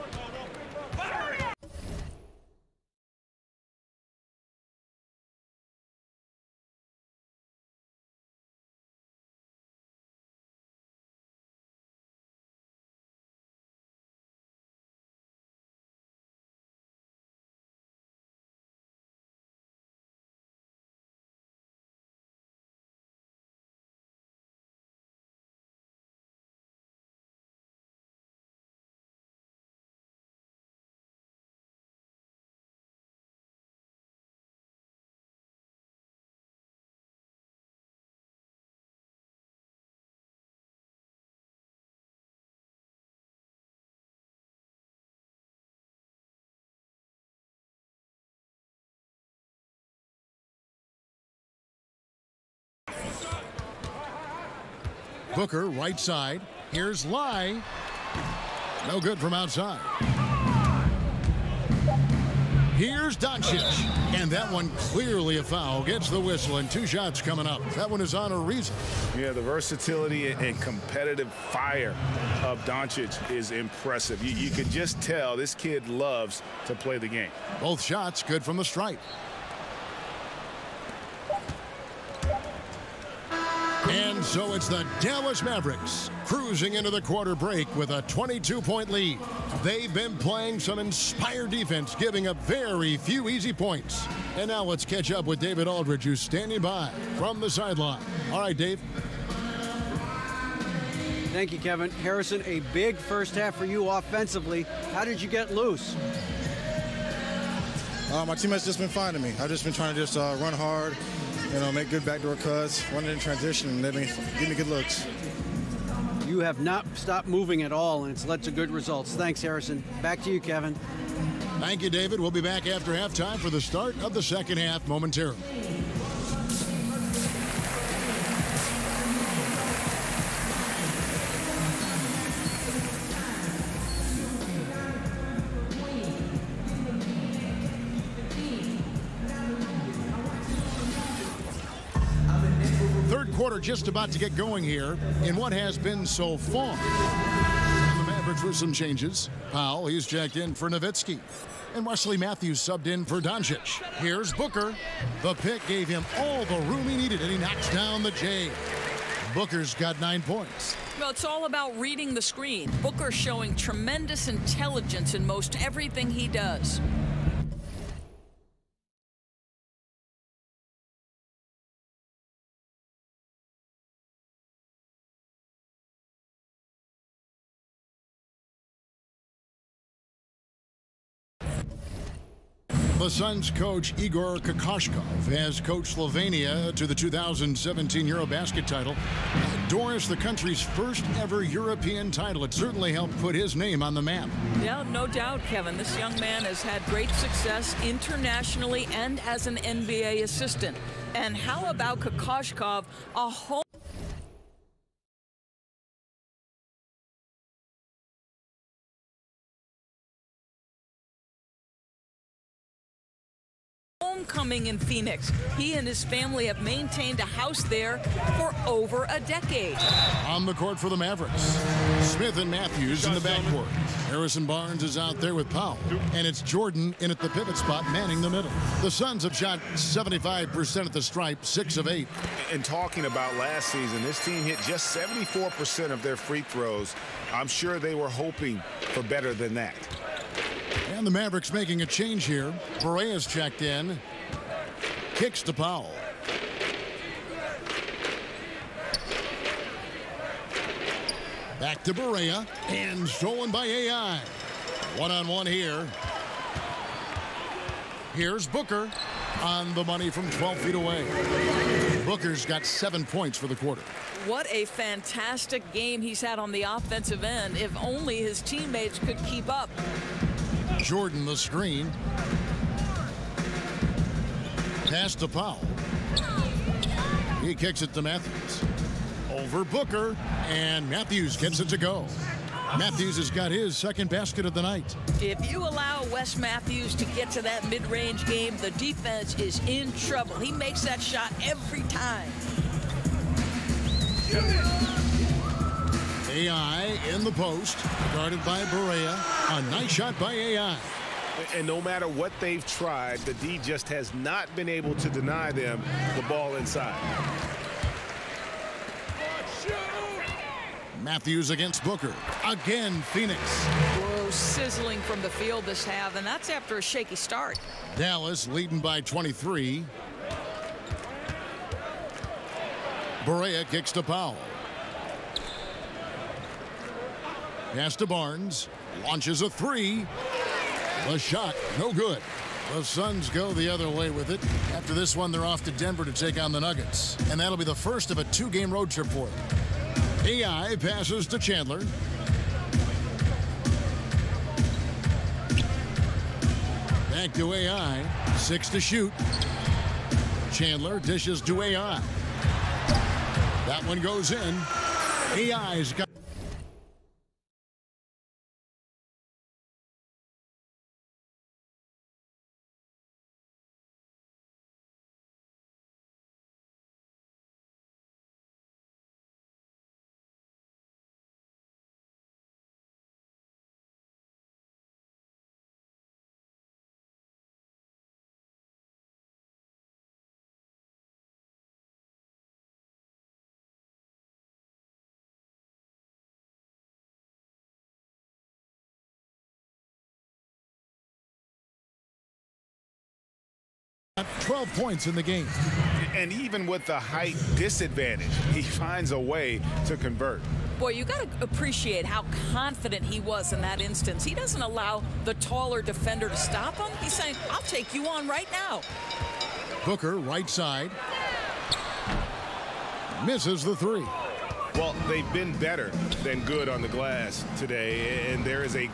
Booker, right side. Here's Lai. No good from outside. Here's Doncic. And that one clearly a foul. Gets the whistle, and 2 shots coming up. That one is on a reason. Yeah, the versatility and competitive fire of Doncic is impressive. You can just tell this kid loves to play the game. Both shots good from the stripe. And so it's the Dallas Mavericks cruising into the quarter break with a 22-point lead. They've been playing some inspired defense, giving up very few easy points. And now let's catch up with David Aldridge, who's standing by from the sideline. All right, Dave. Thank you, Kevin. Harrison, a big first half for you offensively. How did you get loose? My teammates just been finding me. I've just been trying to just run hard, make good backdoor cuts, run it in transition, and they've been giving me good looks. You have not stopped moving at all, and it's led to good results. Thanks, Harrison. Back to you, Kevin. Thank you, David. We'll be back after halftime for the start of the second half momentarily. Quarter just about to get going here in what has been so far. The Mavericks with some changes. Powell, he's checked in for Nowitzki. And Wesley Matthews subbed in for Doncic. Here's Booker. The pick gave him all the room he needed, and he knocks down the J. Booker's got 9 points. Well, it's all about reading the screen. Booker showing tremendous intelligence in most everything he does. The Suns coach Igor Kokoshkov has coached Slovenia to the 2017 Eurobasket title. Doris, the country's first ever European title. It certainly helped put his name on the map. Yeah, no doubt, Kevin. This young man has had great success internationally and as an NBA assistant. And how about Kokoshkov, a home homecoming in Phoenix. He and his family have maintained a house there for over a decade. On the court for the Mavericks, Smith and Matthews in the backcourt. Harrison Barnes is out there with Powell, and it's Jordan in at the pivot spot, manning the middle. The Suns have shot 75% at the stripe, 6 of 8. And talking about last season, this team hit just 74% of their free throws. I'm sure they were hoping for better than that. And the Mavericks making a change here. Berea's checked in. Kicks to Powell. Back to Berea, and stolen by AI. One-on-one here. Here's Booker on the money from 12 feet away. Booker's got 7 points for the quarter. What a fantastic game he's had on the offensive end. If only his teammates could keep up. Jordan the screen. Pass to Powell. He kicks it to Matthews. Over Booker, and Matthews gets it to go. Matthews has got his second basket of the night. If you allow Wes Matthews to get to that mid-range game, the defense is in trouble. He makes that shot every time. AI in the post, guarded by Berea. A nice shot by AI. And no matter what they've tried, the D just has not been able to deny them the ball inside. Matthews against Booker. Again, Phoenix. Whoa, sizzling from the field this half, and that's after a shaky start. Dallas leading by 23. Berea kicks to Powell. Pass to Barnes. Launches a three. The shot, no good. The Suns go the other way with it. After this one, they're off to Denver to take on the Nuggets. And that'll be the first of a 2-game road trip for them. AI passes to Chandler. Back to AI. 6 to shoot. Chandler dishes to AI. That one goes in. AI's got got 12 points in the game. And even with the height disadvantage, he finds a way to convert. Boy, you got to appreciate how confident he was in that instance. He doesn't allow the taller defender to stop him. He's saying, I'll take you on right now. Booker, right side. Misses the three. Well, they've been better than good on the glass today, and there is a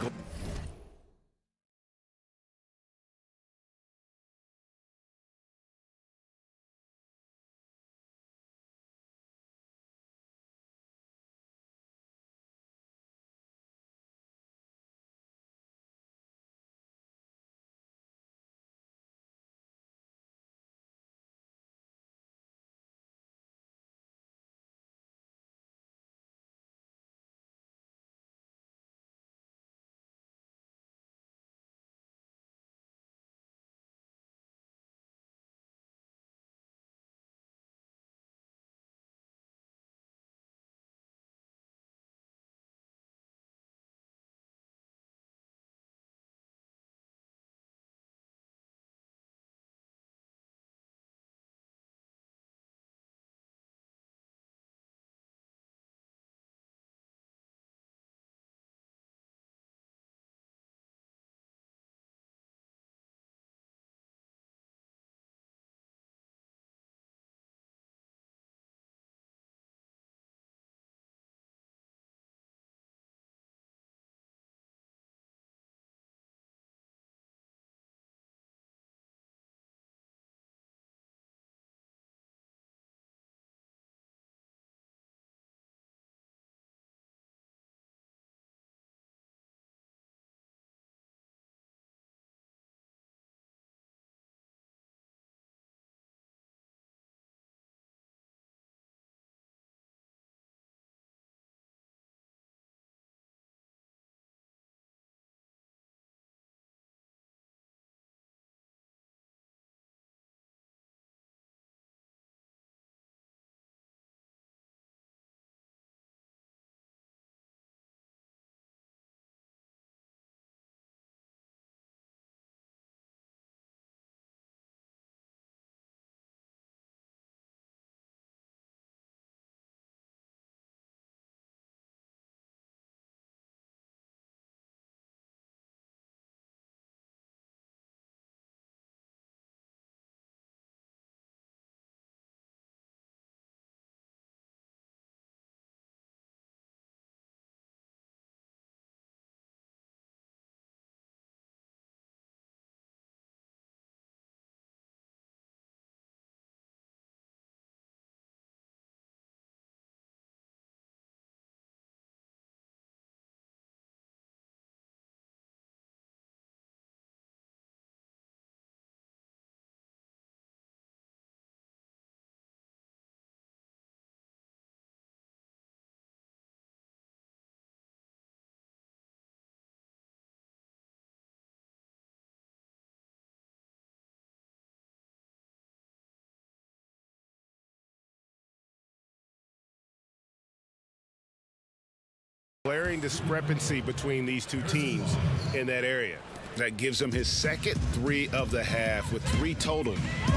Glaring discrepancy between these two teams in that area. That gives him his second 3 of the half with 3 total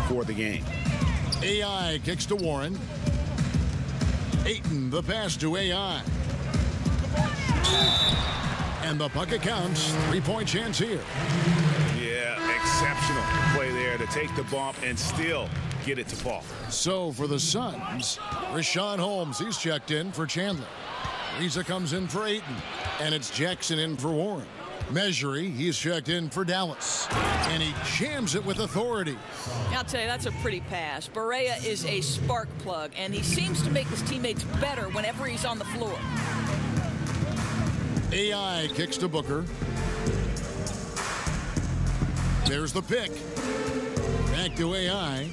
for the game. AI kicks to Warren. Ayton, the pass to AI. And the bucket counts. 3-point chance here. Yeah, exceptional play there to take the bump and still get it to fall. So for the Suns, Rashawn Holmes, he's checked in for Chandler. Reza comes in for Ayton, and it's Jackson in for Warren. Measury, he's checked in for Dallas, and he jams it with authority. I'll tell you, that's a pretty pass. Barea is a spark plug, and he seems to make his teammates better whenever he's on the floor. AI kicks to Booker. There's the pick. Back to AI.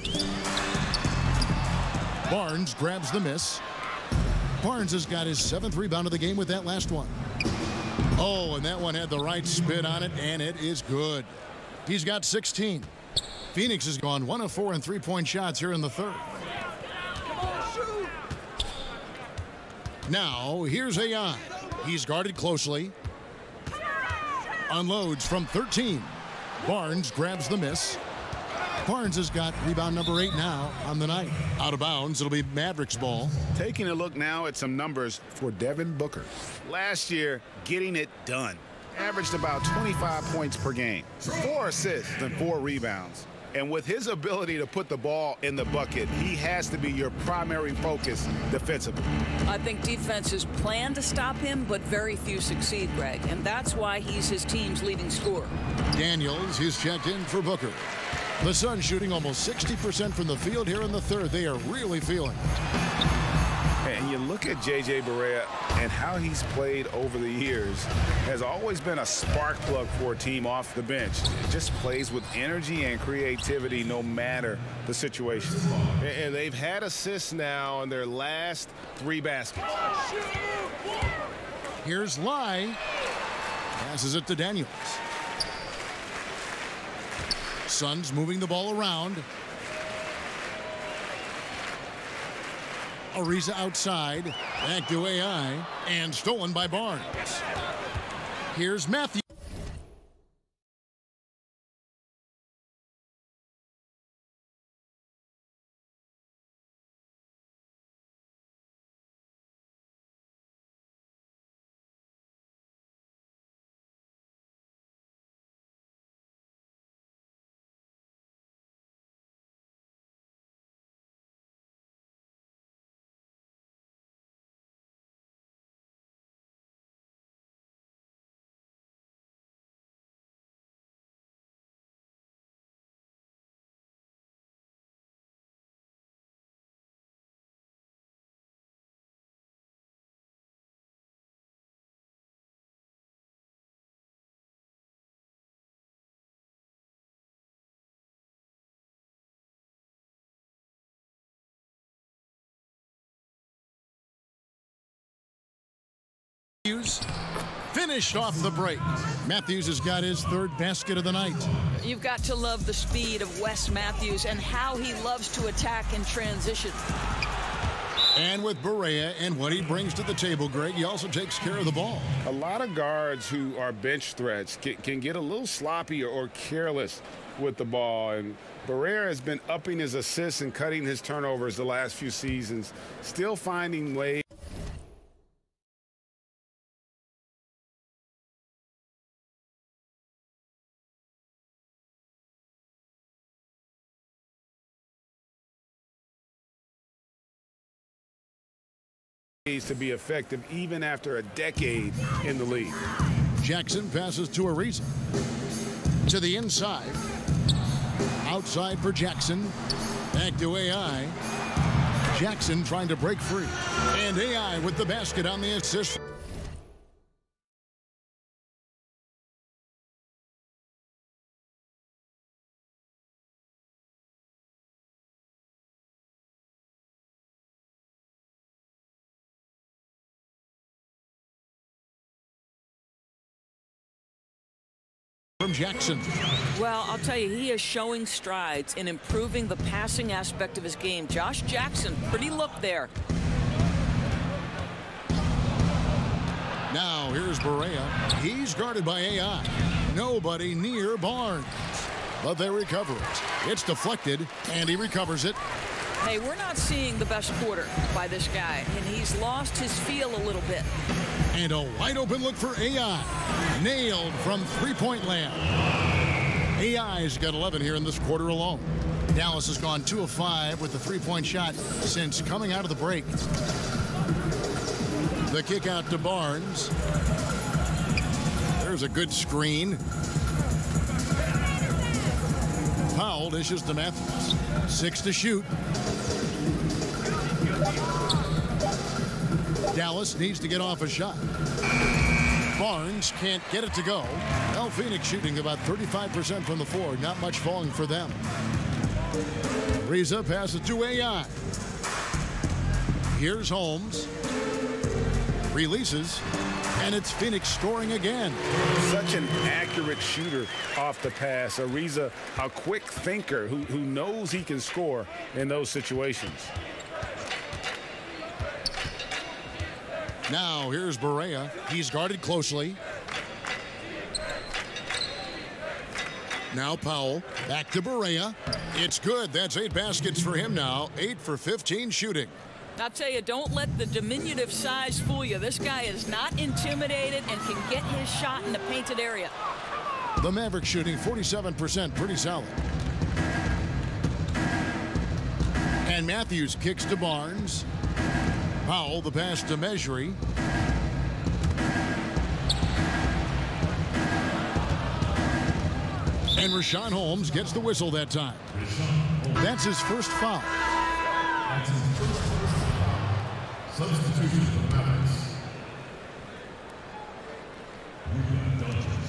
Barnes grabs the miss. Barnes has got his 7th rebound of the game with that last one. Oh, and that one had the right spin on it, and it is good. He's got 16. Phoenix has gone 1 of 4 in 3-point shots here in the third. Now, here's AI. He's guarded closely. Unloads from 13. Barnes grabs the miss. Barnes has got rebound number 8 now on the night. Out of bounds, it'll be Mavericks ball. Taking a look now at some numbers for Devin Booker. Last year, getting it done. Averaged about 25 points per game, 4 assists and 4 rebounds. And with his ability to put the ball in the bucket, he has to be your primary focus defensively. I think defenses plan to stop him, but very few succeed, Greg. And that's why he's his team's leading scorer. Daniels, he's checked in for Booker. The Suns shooting almost 60% from the field here in the third. They are really feeling it. And you look at J.J. Barea and how he's played over the years, has always been a spark plug for a team off the bench. Just plays with energy and creativity no matter the situation. And they've had assists now in their last 3 baskets. Here's Lai. Passes it to Daniels. Suns moving the ball around. Ariza outside. Back to AI. And stolen by Barnes. Here's Matthews. Finished off the break. Matthews has got his 3rd basket of the night. You've got to love the speed of Wes Matthews and how he loves to attack in transition. And with Barea and what he brings to the table, Greg, he also takes care of the ball. A lot of guards who are bench threats can get a little sloppy or careless with the ball. And Barea has been upping his assists and cutting his turnovers the last few seasons, still finding ways to be effective even after a decade in the league. Jackson passes to Ariza. To the inside. Outside for Jackson. Back to AI. Jackson trying to break free. And AI with the basket on the assist. From Jackson. Well, I'll tell you, he is showing strides in improving the passing aspect of his game. Josh Jackson, pretty look there. Now here's Barea. He's guarded by AI. Nobody near Barnes. But they recover it. It's deflected, and he recovers it. Hey, we're not seeing the best quarter by this guy, and he's lost his feel a little bit. And a wide open look for AI. Nailed from three-point land. AI's got 11 here in this quarter alone. Dallas has gone 2 of 5 with the three-point shot since coming out of the break. The kick out to Barnes. There's a good screen. Powell dishes to Matthews. 6 to shoot. Dallas needs to get off a shot. Barnes can't get it to go. Well, Phoenix shooting about 35% from the floor. Not much falling for them. Riza passes to AI. Here's Holmes. Releases. And it's Phoenix scoring again. Such an accurate shooter off the pass. Ariza, a quick thinker who knows he can score in those situations. Now here's Barea. He's guarded closely. Now Powell. Back to Barea. It's good. That's 8 baskets for him now. 8 for 15 shooting. I'll tell you, don't let the diminutive size fool you. This guy is not intimidated and can get his shot in the painted area. The Mavericks shooting 47%, pretty solid. And Matthews kicks to Barnes. Powell, the pass to Mejri. And Richaun Holmes gets the whistle that time. That's his first foul. Substitution for the Mavericks.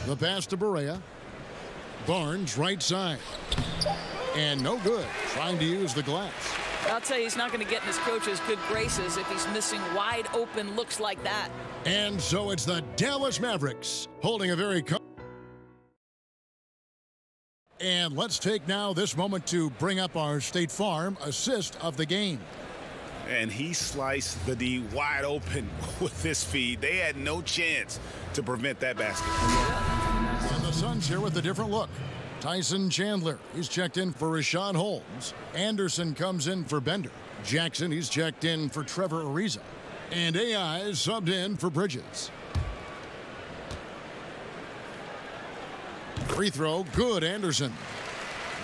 The pass to Barea. Barnes right side. And no good. Trying to use the glass. I'll tell you, he's not going to get in his coach's good graces if he's missing wide open looks like that. And so it's the Dallas Mavericks holding a very... And let's take now this moment to bring up our State Farm assist of the game. And he sliced the D wide open with this feed. They had no chance to prevent that basket. And the Suns here with a different look. Tyson Chandler, he's checked in for Richaun Holmes. Anderson comes in for Bender. Jackson, he's checked in for Trevor Ariza. And AI is subbed in for Bridges. Free throw, good, Anderson.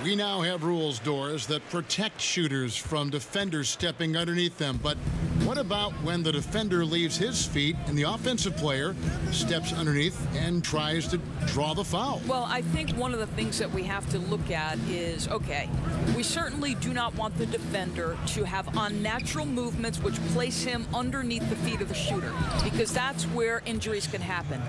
We now have rules, Doris, that protect shooters from defenders stepping underneath them. But what about when the defender leaves his feet and the offensive player steps underneath and tries to draw the foul? Well, I think one of the things that we have to look at is, okay, we certainly do not want the defender to have unnatural movements which place him underneath the feet of the shooter, because that's where injuries can happen.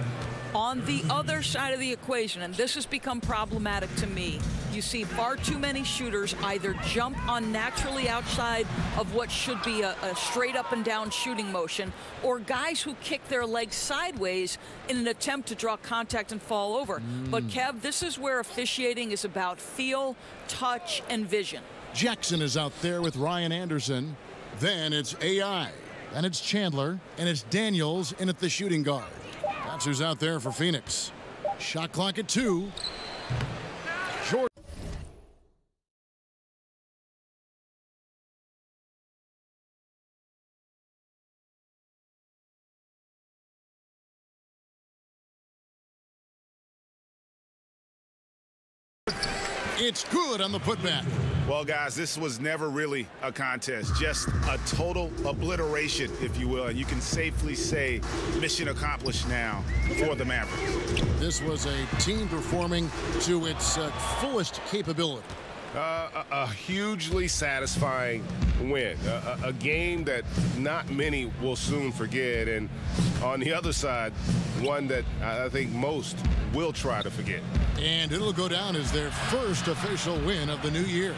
On the other side of the equation, and this has become problematic to me, you see far too many shooters either jump unnaturally outside of what should be a straight up and down shooting motion, or guys who kick their legs sideways in an attempt to draw contact and fall over. But Kev, this is where officiating is about feel, touch, and vision. Jackson is out there with Ryan Anderson. Then it's AI. Then it's Chandler. And it's Daniels in at the shooting guard. That's who's out there for Phoenix. Shot clock at 2. Jordan. It's good on the putback. Well, guys, this was never really a contest, just a total obliteration, if you will. And you can safely say mission accomplished now for the Mavericks. This was a team performing to its fullest capability. A hugely satisfying win, a game that not many will soon forget, and on the other side, one that I think most will try to forget. And it'll go down as their first official win of the new year.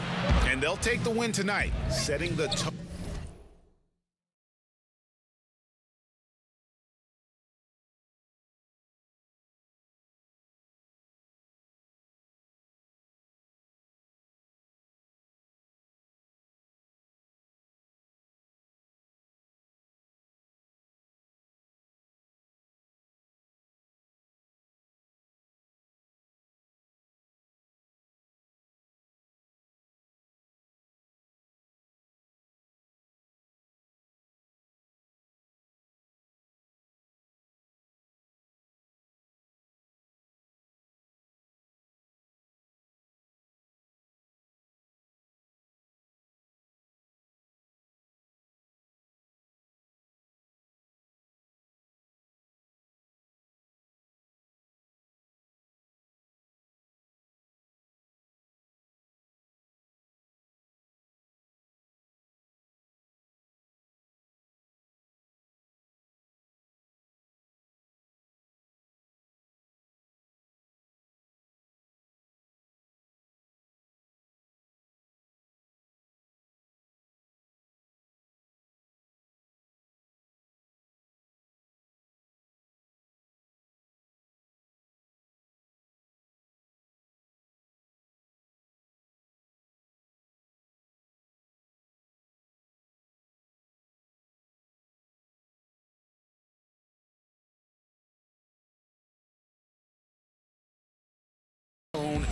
And they'll take the win tonight, setting the tone.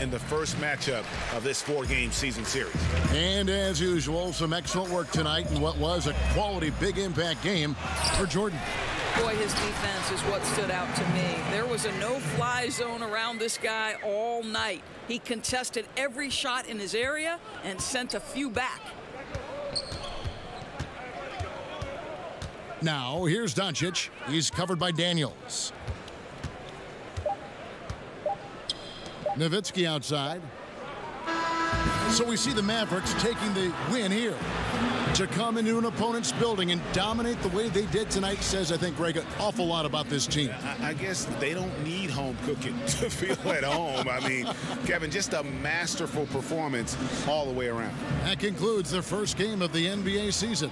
in the first matchup of this 4-game season series. And as usual, some excellent work tonight in what was a quality big impact game for Jordan. Boy, his defense is what stood out to me. There was a no-fly zone around this guy all night. He contested every shot in his area and sent a few back. Now, here's Doncic. He's covered by Daniels. Nowitzki outside. So we see the Mavericks taking the win here. To come into an opponent's building and dominate the way they did tonight says, I think, Greg, an awful lot about this team. I guess they don't need home cooking to feel at home. I mean, Kevin, just a masterful performance all the way around. That concludes the first game of the NBA season.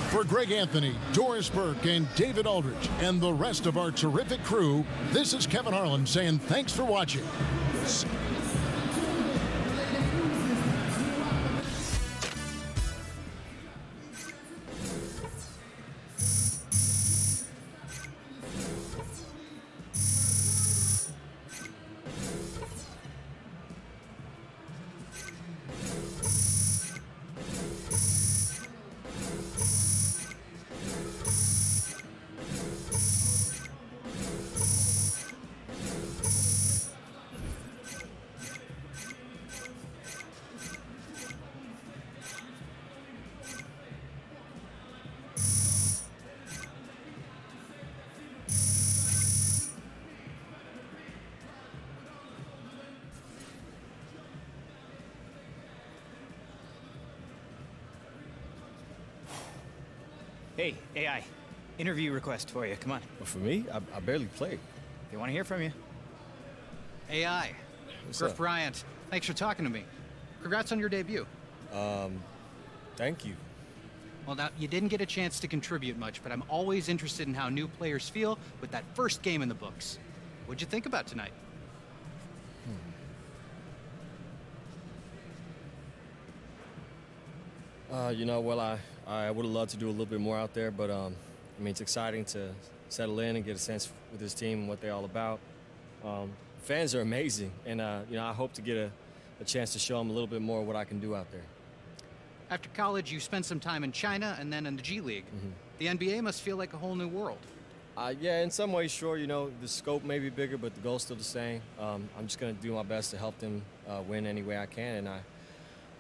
For Greg Anthony, Doris Burke, and David Aldridge, and the rest of our terrific crew, this is Kevin Harlan saying thanks for watching. Hey, AI, interview request for you. Come on. Well, for me, I barely played. They want to hear from you. AI, Griff Bryant, thanks for talking to me. Congrats on your debut. Thank you. Well, now, you didn't get a chance to contribute much, but I'm always interested in how new players feel with that first game in the books. What'd you think about tonight? You know, well, I would have loved to do a little bit more out there, but I mean, it's exciting to settle in and get a sense with this team and what they're all about. Fans are amazing, and you know, I hope to get a chance to show them a little bit more of what I can do out there. After college, you spent some time in China and then in the G League. The NBA must feel like a whole new world. Yeah, in some ways, sure. You know, the scope may be bigger, but the goal's still the same. I'm just going to do my best to help them win any way I can, and I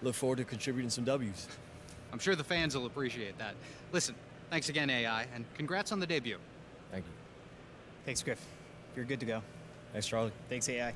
look forward to contributing some W's. I'm sure the fans will appreciate that. Listen, thanks again, AI, and congrats on the debut. Thank you. Thanks, Griff. You're good to go. Thanks, Charlie. Thanks, AI.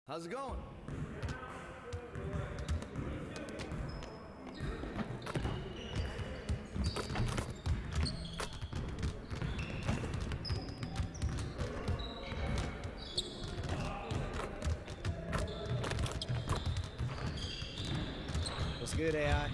How's it going? What's good, AI?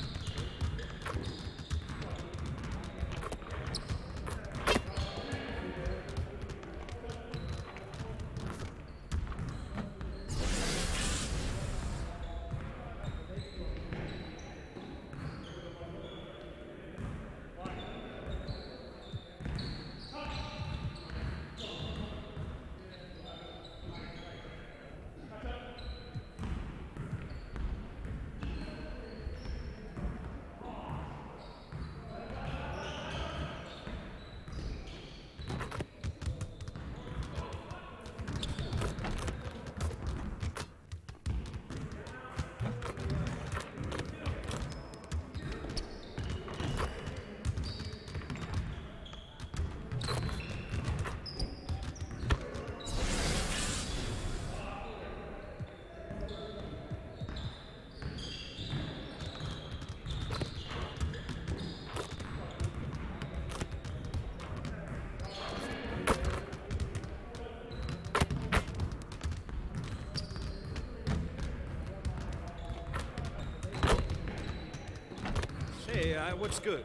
Hey, AI, what's good?